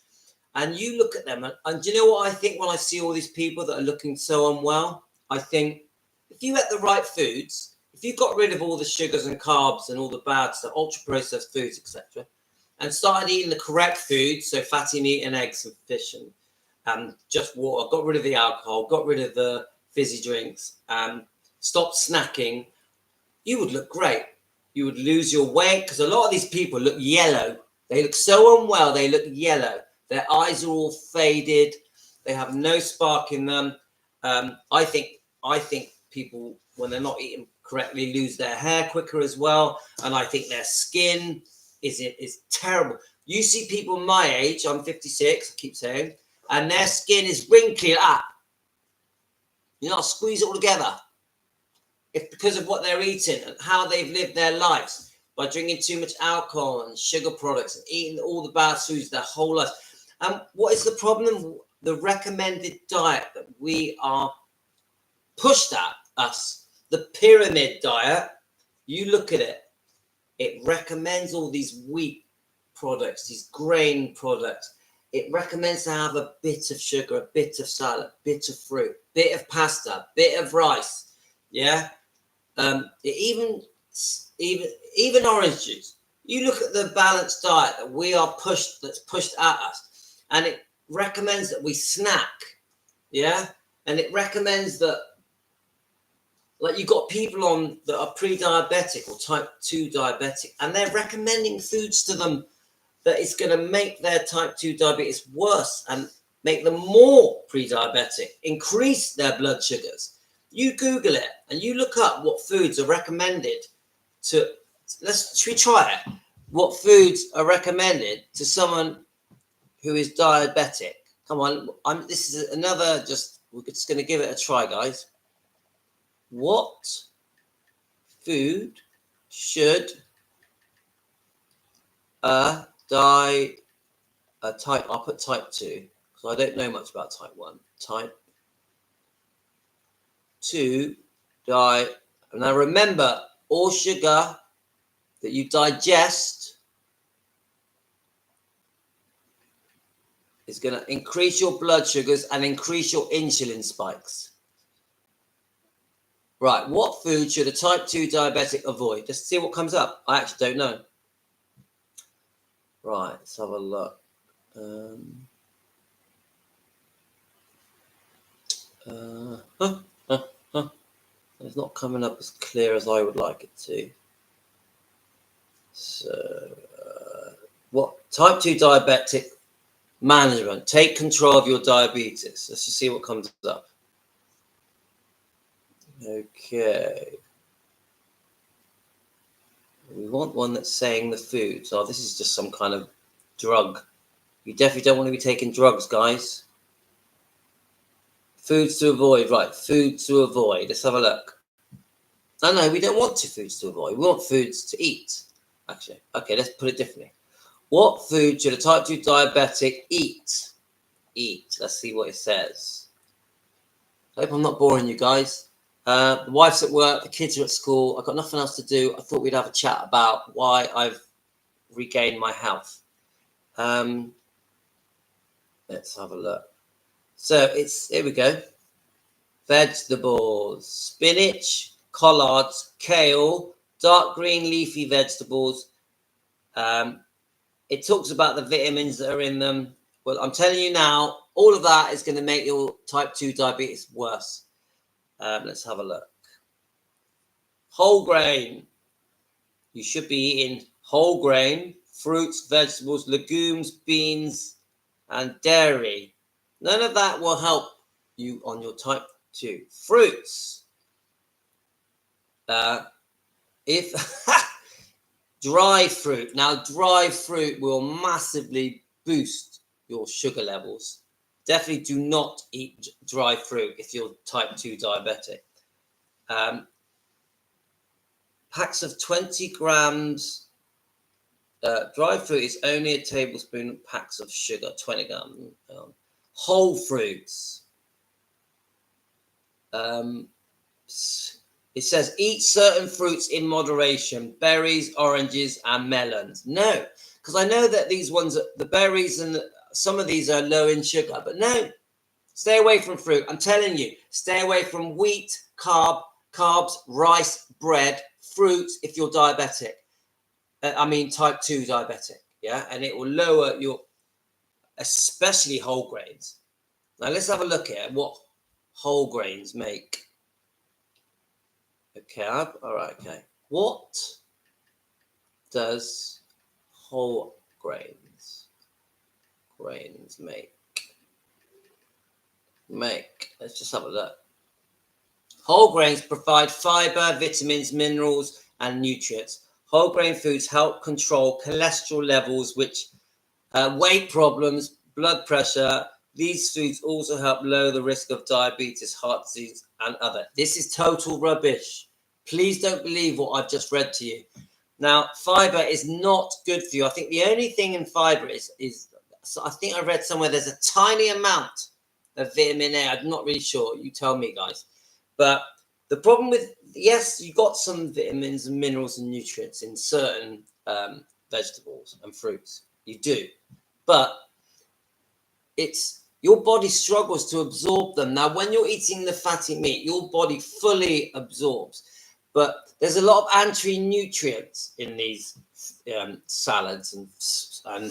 And you look at them, and do you know what I think when I see all these people that are looking so unwell? I think, if you ate the right foods, if you got rid of all the sugars and carbs and all the bad stuff, ultra-processed foods, etc., and started eating the correct foods, so fatty meat and eggs and fish and just water, got rid of the alcohol, got rid of the fizzy drinks, stopped snacking, you would look great. You would lose your weight, because a lot of these people look yellow. They look so unwell, they look yellow. Their eyes are all faded. They have no spark in them. I think people, when they're not eating correctly, lose their hair quicker as well. And I think their skin is terrible. You see people my age, I'm 56, I keep saying, and their skin is wrinkly like that. You know, squeeze it all together. It's because of what they're eating and how they've lived their lives by drinking too much alcohol and sugar products and eating all the bad foods their whole life. And what is the problem? The recommended diet that we are pushed at us, the pyramid diet, you look at it, it recommends all these wheat products, these grain products. It recommends to have a bit of sugar, a bit of salad, a bit of fruit, a bit of pasta, a bit of rice. Yeah. Even orange juice. You look at the balanced diet that we are that's pushed at us, and it recommends that we snack. Yeah. And it recommends that, like, you've got people on that are pre-diabetic or type 2 diabetic, and they're recommending foods to them that is going to make their type 2 diabetes worse and make them more pre-diabetic, increase their blood sugars. You Google it and you look up what foods are recommended to, should we try it? What foods are recommended to someone who is diabetic? Come on, this is another, we're just going to give it a try, guys. What food should I'll put type 2, because I don't know much about type 1. Type 2 diet. And now remember, all sugar that you digest is going to increase your blood sugars and increase your insulin spikes. Right, what food should a type 2 diabetic avoid? Just see what comes up. I actually don't know. Right, let's have a look. It's not coming up as clear as I would like it to. So, what type 2 diabetic management? Take control of your diabetes. Let's just see what comes up. Okay. We want one that's saying the foods. Oh, this is just some kind of drug. You definitely don't want to be taking drugs, guys. Foods to avoid, right? Food to avoid. Let's have a look. No, we don't want foods to avoid. We want foods to eat. Actually, okay, let's put it differently. What food should a type 2 diabetic eat? Let's see what it says. I hope I'm not boring you guys. The wife's at work, the kids are at school. I've got nothing else to do. I thought we'd have a chat about why I've regained my health. Let's have a look. So here we go. Vegetables, spinach, collards, kale, dark green leafy vegetables. It talks about the vitamins that are in them. Well, I'm telling you now, all of that is going to make your type 2 diabetes worse. Let's have a look. Whole grain. You should be eating whole grain, fruits, vegetables, legumes, beans, and dairy. None of that will help you on your type 2. Fruits. If dry fruit. Now, dry fruit will massively boost your sugar levels. Definitely do not eat dry fruit if you're type 2 diabetic. Packs of 20 grams. Dry fruit is only a tablespoon of packs of sugar, 20 grams. Whole fruits. It says eat certain fruits in moderation, berries, oranges, and melons. No, because I know that these ones, the berries and some of these are low in sugar, but no, stay away from fruit. I'm telling you, stay away from wheat, carbs, rice, bread, fruits if you're diabetic. Type 2 diabetic, yeah? And it will lower your, especially whole grains. Now, let's have a look at what whole grains make. Okay, all right, okay. What does whole grains make? Let's just have a look. Whole grains provide fiber, vitamins, minerals, and nutrients. Whole grain foods help control cholesterol levels, which weight problems, blood pressure. These foods also help lower the risk of diabetes, heart disease, and other. This is total rubbish. Please don't believe what I've just read to you. Now, fiber is not good for you. I think the only thing in fiber is so I think I read somewhere there's a tiny amount of vitamin A. I'm not really sure. You tell me, guys. But the problem with, yes, you got some vitamins and minerals and nutrients in certain vegetables and fruits. You do. But it's your body struggles to absorb them. Now, when you're eating the fatty meat, your body fully absorbs. But there's a lot of anti-nutrients in these salads and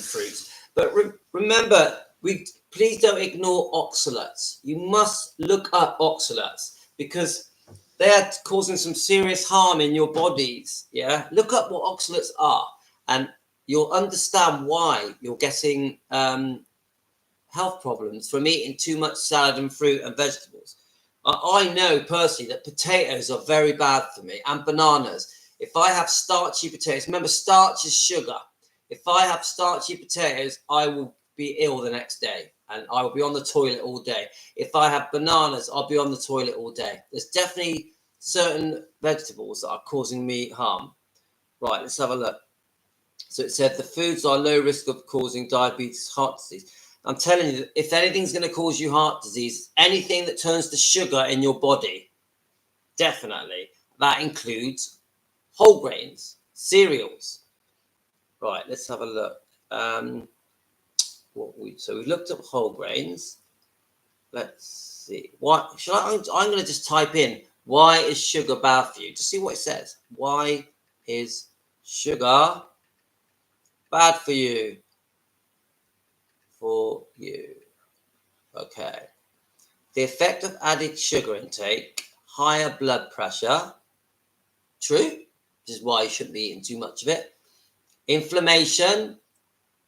fruits. But remember, please don't ignore oxalates. You must look up oxalates because they are causing some serious harm in your bodies. Yeah, look up what oxalates are, and you'll understand why you're getting health problems from eating too much salad and fruit and vegetables. I know personally that potatoes are very bad for me, and bananas. If I have starchy potatoes, remember starch is sugar. If I have starchy potatoes, I will be ill the next day and I will be on the toilet all day. If I have bananas, I'll be on the toilet all day. There's definitely certain vegetables that are causing me harm. Right, let's have a look. So it said the foods are low risk of causing diabetes, heart disease. I'm telling you, if anything's going to cause you heart disease, anything that turns to sugar in your body, definitely. That includes whole grains, cereals. Right, let's have a look. So we've looked at whole grains. Let's see. I'm going to just type in, why is sugar bad for you? To see what it says. Why is sugar bad for you? Okay. The effect of added sugar intake, higher blood pressure. True. This is why you shouldn't be eating too much of it. Inflammation.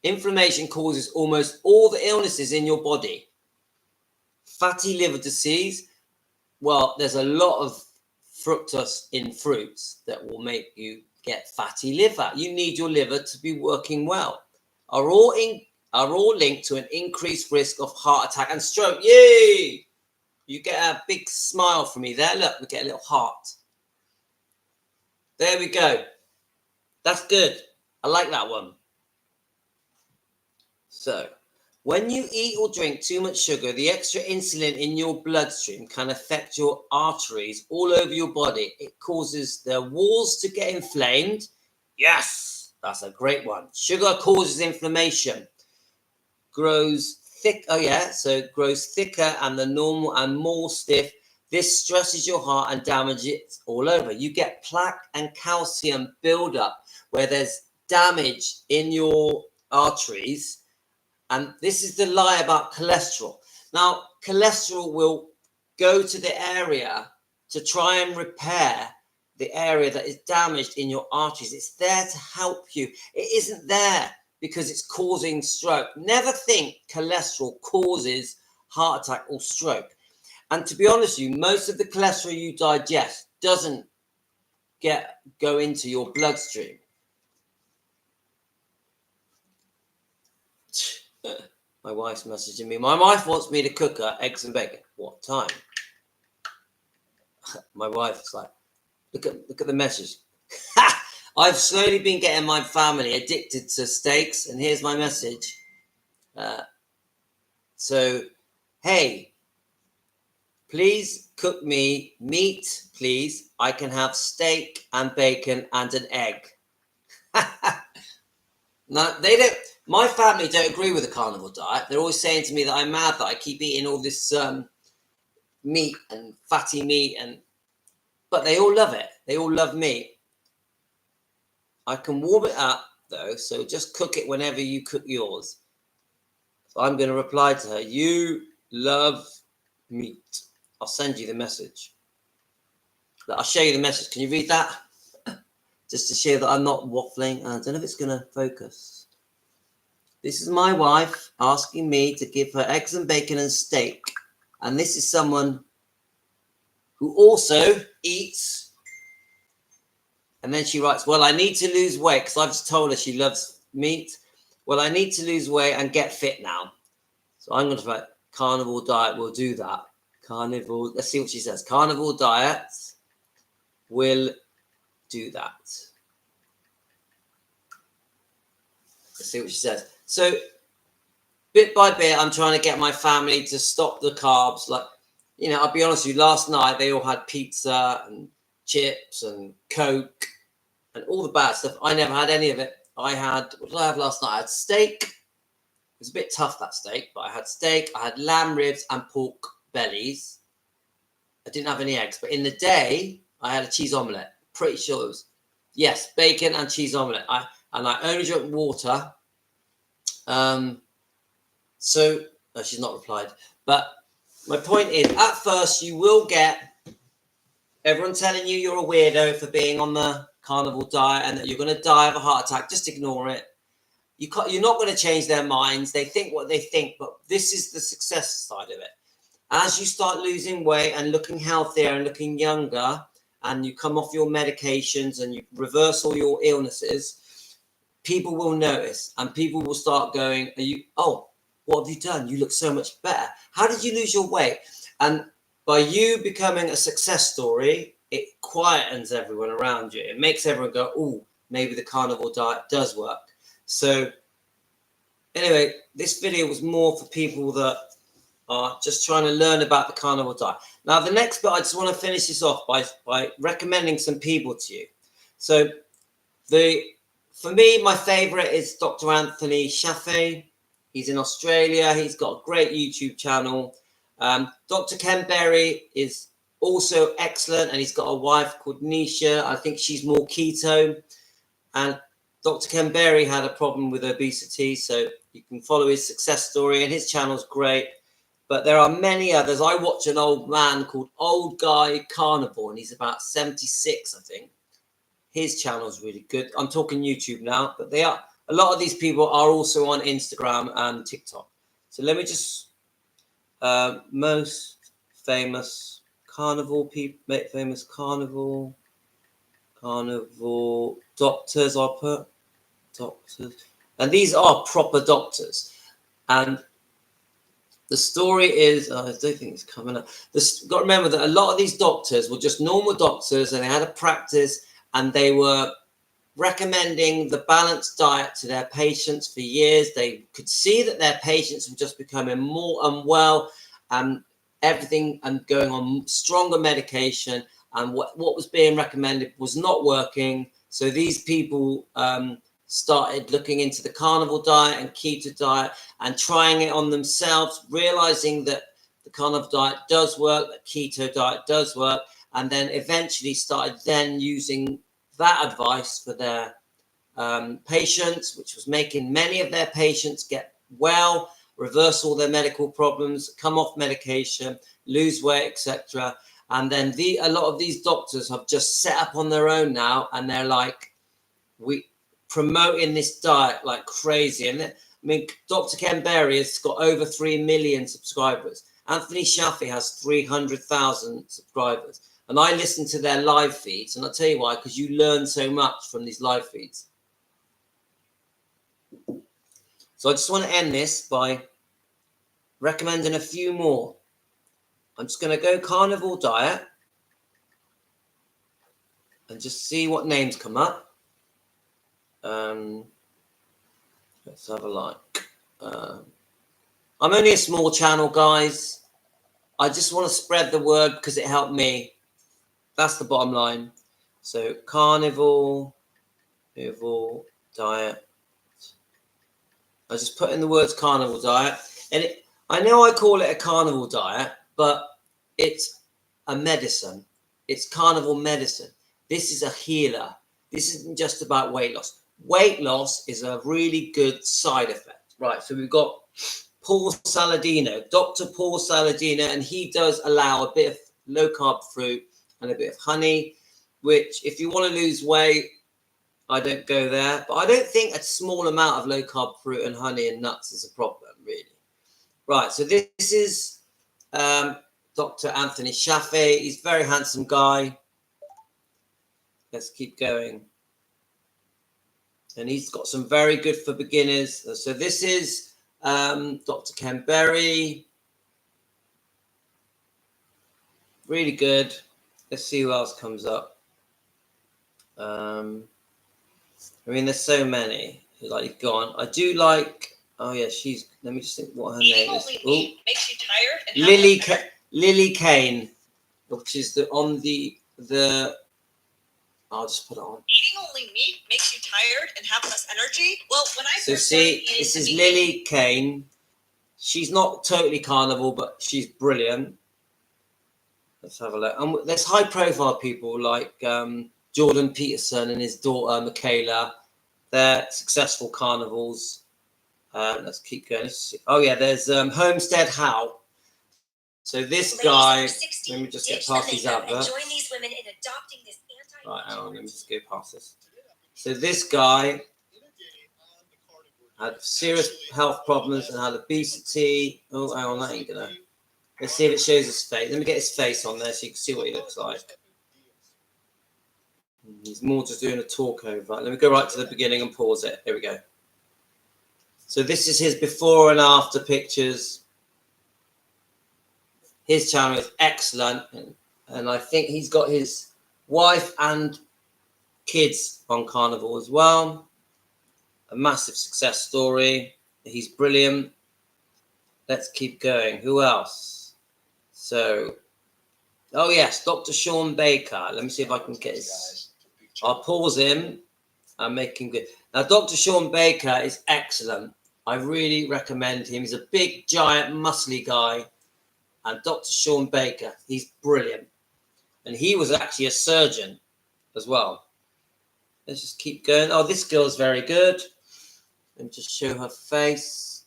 Inflammation causes almost all the illnesses in your body. Fatty liver disease. Well, there's a lot of fructose in fruits that will make you get fatty liver. You need your liver to be working well. Are all linked to an increased risk of heart attack and stroke. Yay! You get a big smile from me there. Look, we get a little heart. There we go. That's good. I like that one. So, when you eat or drink too much sugar, the extra insulin in your bloodstream can affect your arteries all over your body. It causes the walls to get inflamed. Yes, that's a great one. Sugar causes inflammation. Grows thick. Oh yeah, so it grows thicker and the normal and more stiff. This stresses your heart and damages it all over. You get plaque and calcium buildup where there's damage in your arteries. And this is the lie about cholesterol. Now, cholesterol will go to the area to try and repair the area that is damaged in your arteries. It's there to help you. It isn't there because it's causing stroke. Never think cholesterol causes heart attack or stroke. And to be honest with you, most of the cholesterol you digest doesn't go into your bloodstream. My wife's messaging me. My wife wants me to cook her eggs and bacon. What time? My wife's like, look at the message. I've slowly been getting my family addicted to steaks, and here's my message. So, hey, please cook me meat, please. I can have steak and bacon and an egg. No, they don't. My family don't agree with the carnivore diet. They're always saying to me that I'm mad that I keep eating all this meat and fatty meat, but they all love it. They all love meat. I can warm it up though, so just cook it whenever you cook yours. So I'm going to reply to her. You love meat. I'll send you the message. I'll show you the message. Can you read that? Just to show that I'm not waffling. I don't know if it's going to focus. This is my wife asking me to give her eggs and bacon and steak. And this is someone who also eats. And then she writes, well, I need to lose weight because I've just told her she loves meat. Well, I need to lose weight and get fit now. So I'm going to write carnivore diet will do that. Carnivore, let's see what she says. Carnivore diet will do that. Let's see what she says. So bit by bit, I'm trying to get my family to stop the carbs. Like, you know, I'll be honest with you, last night they all had pizza and chips and Coke and all the bad stuff. I never had any of it. What did I have last night? I had steak. It was a bit tough, that steak, but I had steak. I had lamb ribs and pork bellies. I didn't have any eggs, but in the day, I had a cheese omelette. Pretty sure it was, yes, bacon and cheese omelette. I only drank water. So she's not replied. But my point is, at first, you will get everyone telling you you're a weirdo for being on the carnivore diet and that you're going to die of a heart attack. Just ignore it. You're not going to change their minds. They think what they think, but this is the success side of it. As you start losing weight and looking healthier and looking younger, and you come off your medications and you reverse all your illnesses, people will notice and people will start going, what have you done? You look so much better. How did you lose your weight? And by you becoming a success story, it quietens everyone around you. It makes everyone go, oh, maybe the carnivore diet does work. So anyway, this video was more for people that are just trying to learn about the carnivore diet. Now, the next bit, I just want to finish this off by recommending some people to you. So for me, my favorite is Dr. Anthony Chaffee. He's in Australia. He's got a great YouTube channel. Dr. Ken Berry is also excellent, and he's got a wife called Nisha. I think she's more keto. And Dr. Ken Berry had a problem with obesity, so you can follow his success story, and his channel's great. But there are many others. I watch an old man called Old Guy Carnivore, and he's about 76, I think. His channel's really good. I'm talking YouTube now, but a lot of these people are also on Instagram and TikTok. So let me just most famous carnivore people, famous carnivore doctors. I'll put doctors, and these are proper doctors. And The story is, I don't think it's coming up. Got to remember that a lot of these doctors were just normal doctors and they had a practice and they were recommending the balanced diet to their patients for years. They could see that their patients were just becoming more unwell and everything and going on stronger medication, and what was being recommended was not working. So these people started looking into the carnivore diet and keto diet and trying it on themselves, realizing that the carnivore diet does work, that keto diet does work, and then eventually started then using that advice for their patients, which was making many of their patients get well, reverse all their medical problems, come off medication, lose weight, etc. And then a lot of these doctors have just set up on their own now, and they're like, we promoting this diet like crazy. And I mean, Dr. Ken Berry has got over 3 million subscribers. Anthony Shafee has 300,000 subscribers. And I listen to their live feeds, and I'll tell you why, because you learn so much from these live feeds. So I just want to end this by recommending a few more. I'm just going to go carnivore diet and just see what names come up. Let's have a look. I'm only a small channel, guys. I just want to spread the word because it helped me. That's the bottom line. So carnivore diet. I just put in the words carnivore diet, and I know I call it a carnivore diet, but it's a medicine. It's carnivore medicine. This is a healer. This isn't just about weight loss. Weight loss is a really good side effect. Right, so we've got Paul Saladino, Dr. Paul Saladino, and he does allow a bit of low-carb fruit and a bit of honey, which if you want to lose weight, I don't go there. But I don't think a small amount of low-carb fruit and honey and nuts is a problem, really. Right, so this is Dr. Anthony Shafee. He's a very handsome guy. Let's keep going. And he's got some very good for beginners. So this is Dr. Ken Berry. Really good. Let's see who else comes up. I mean, there's so many. Like, go on. I do like. Oh yeah, she's. Let me just think what her name is. Ooh. Makes you tired. And Lily Kane, which is the. I'll just put it on. Eating only meat makes you tired and have less energy. Well, when I so see, this is Lily Kane. She's not totally carnivore, but she's brilliant. Let's have a look. And there's high-profile people like Jordan Peterson and his daughter Michaela. They're successful carnivores. Let's keep going. Oh yeah, there's Homestead Howe. So this guy. Let me just get past these adverts. Join these women in adopting this right, hang on. Let me just go past this. So this guy had serious health problems and had obesity. Oh, hang on, that ain't gonna. Let's see if it shows his face. Let me get his face on there so you can see what he looks like. He's more just doing a talk over. Let me go right to the beginning and pause it. Here we go. So this is his before and after pictures. His channel is excellent. And I think he's got his wife and kids on carnivore as well. A massive success story. He's brilliant. Let's keep going. Who else? So, oh yes, Dr. Sean Baker. Let me see if I can get his. I'll pause him and make him good. Now, Dr. Sean Baker is excellent. I really recommend him. He's a big, giant, muscly guy. And Dr. Sean Baker, he's brilliant. And he was actually a surgeon as well. Let's just keep going. Oh, this girl's very good. Let me just show her face.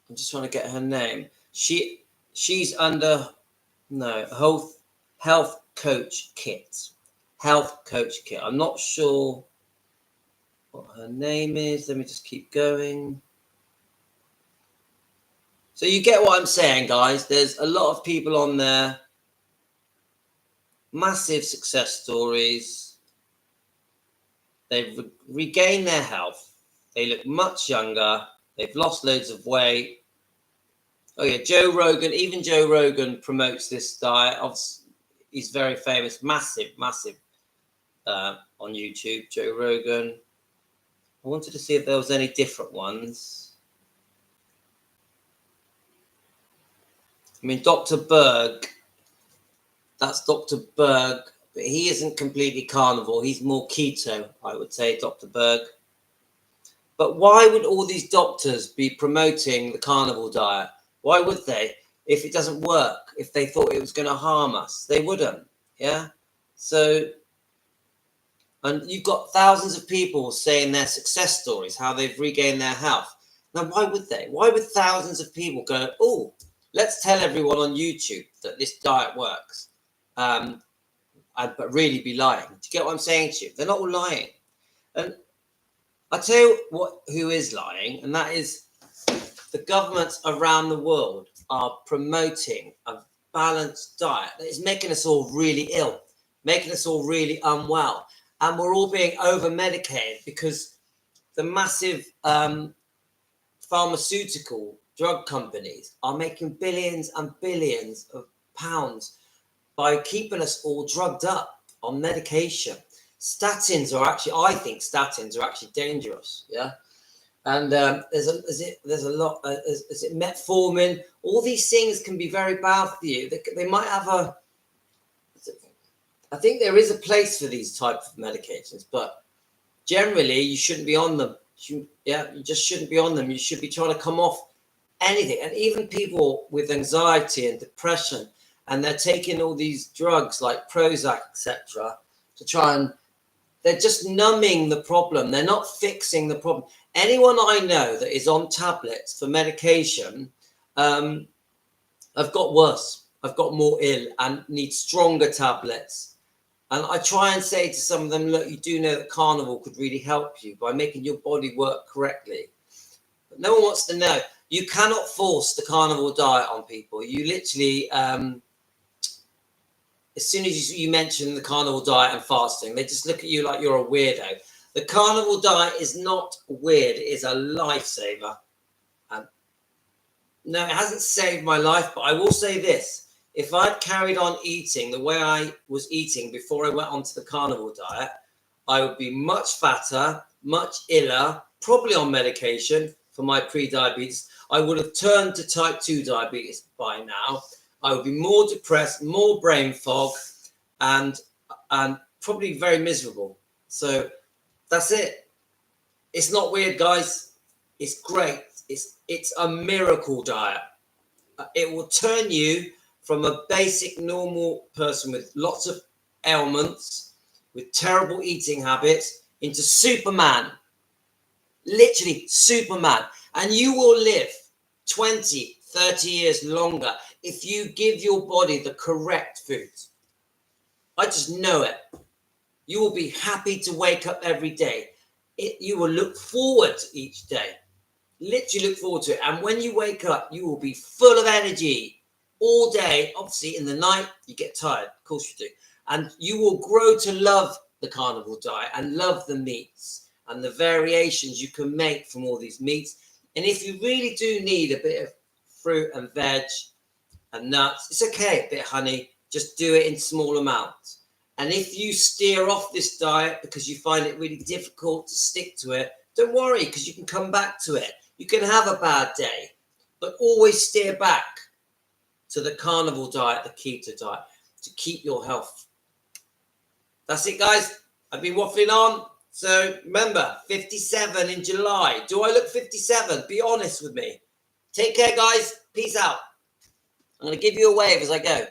I'm just trying to get her name. She's under health coach kit. Health coach kit. I'm not sure what her name is. Let me just keep going. So you get what I'm saying, guys. There's a lot of people on there. Massive success stories. They've regained their health. They look much younger. They've lost loads of weight. Oh yeah, Joe Rogan. Even Joe Rogan promotes this diet. He's very famous, massive on YouTube. Joe Rogan. I wanted to see if there was any different ones. I mean, Dr. Berg. That's Dr. Berg, but he isn't completely carnivore. He's more keto, I would say, Dr. Berg. But why would all these doctors be promoting the carnivore diet? Why would they? If it doesn't work, if they thought it was going to harm us, they wouldn't. Yeah. So, and you've got thousands of people saying their success stories, how they've regained their health. Now, why would they? Why would thousands of people go, oh, let's tell everyone on YouTube that this diet works? But really be lying. Do you get what I'm saying to you? They're not all lying. And I tell you who is lying, and that is the governments around the world are promoting a balanced diet that is making us all really ill, making us all really unwell, and we're all being over-medicated because the massive pharmaceutical drug companies are making billions and billions of pounds by keeping us all drugged up on medication. Statins are actually, I think statins are actually dangerous. Yeah. And there's a lot, is it metformin? All these things can be very bad for you. They might have I think there is a place for these types of medications, but generally you shouldn't be on them. You just shouldn't be on them. You should be trying to come off anything. And even people with anxiety and depression, and they're taking all these drugs like Prozac, etc., to try and they're just numbing the problem. They're not fixing the problem. Anyone I know that is on tablets for medication, I've got worse. I've got more ill and need stronger tablets. And I try and say to some of them, look, you do know that carnivore could really help you by making your body work correctly. But no one wants to know. You cannot force the carnivore diet on people. You literally, as soon as you mention the carnivore diet and fasting, they just look at you like you're a weirdo. The carnivore diet is not weird. It is a lifesaver. No, it hasn't saved my life, but I will say this. If I'd carried on eating the way I was eating before I went onto the carnivore diet, I would be much fatter, much iller, probably on medication for my pre-diabetes. I would have turned to type 2 diabetes by now. I would be more depressed, more brain fog, and probably very miserable. So that's it. It's not weird, guys. It's great. It's a miracle diet. It will turn you from a basic normal person with lots of ailments, with terrible eating habits, into Superman. Literally Superman. And you will live 20, 30 years longer if you give your body the correct food. I just know it. You will be happy to wake up every day. You will look forward to each day. Literally look forward to it. And when you wake up, you will be full of energy all day. Obviously, in the night, you get tired. Of course you do. And you will grow to love the carnivore diet and love the meats and the variations you can make from all these meats. And if you really do need a bit of fruit and veg and nuts, it's okay, a bit of honey. Just do it in small amounts. And if you steer off this diet because you find it really difficult to stick to it, don't worry, because you can come back to it. You can have a bad day, but always steer back to the carnivore diet, the keto diet, to keep your health. That's it, guys. I've been waffling on. So remember, 57 in July. Do I look 57? Be honest with me. Take care, guys. Peace out. I'm going to give you a wave as I go.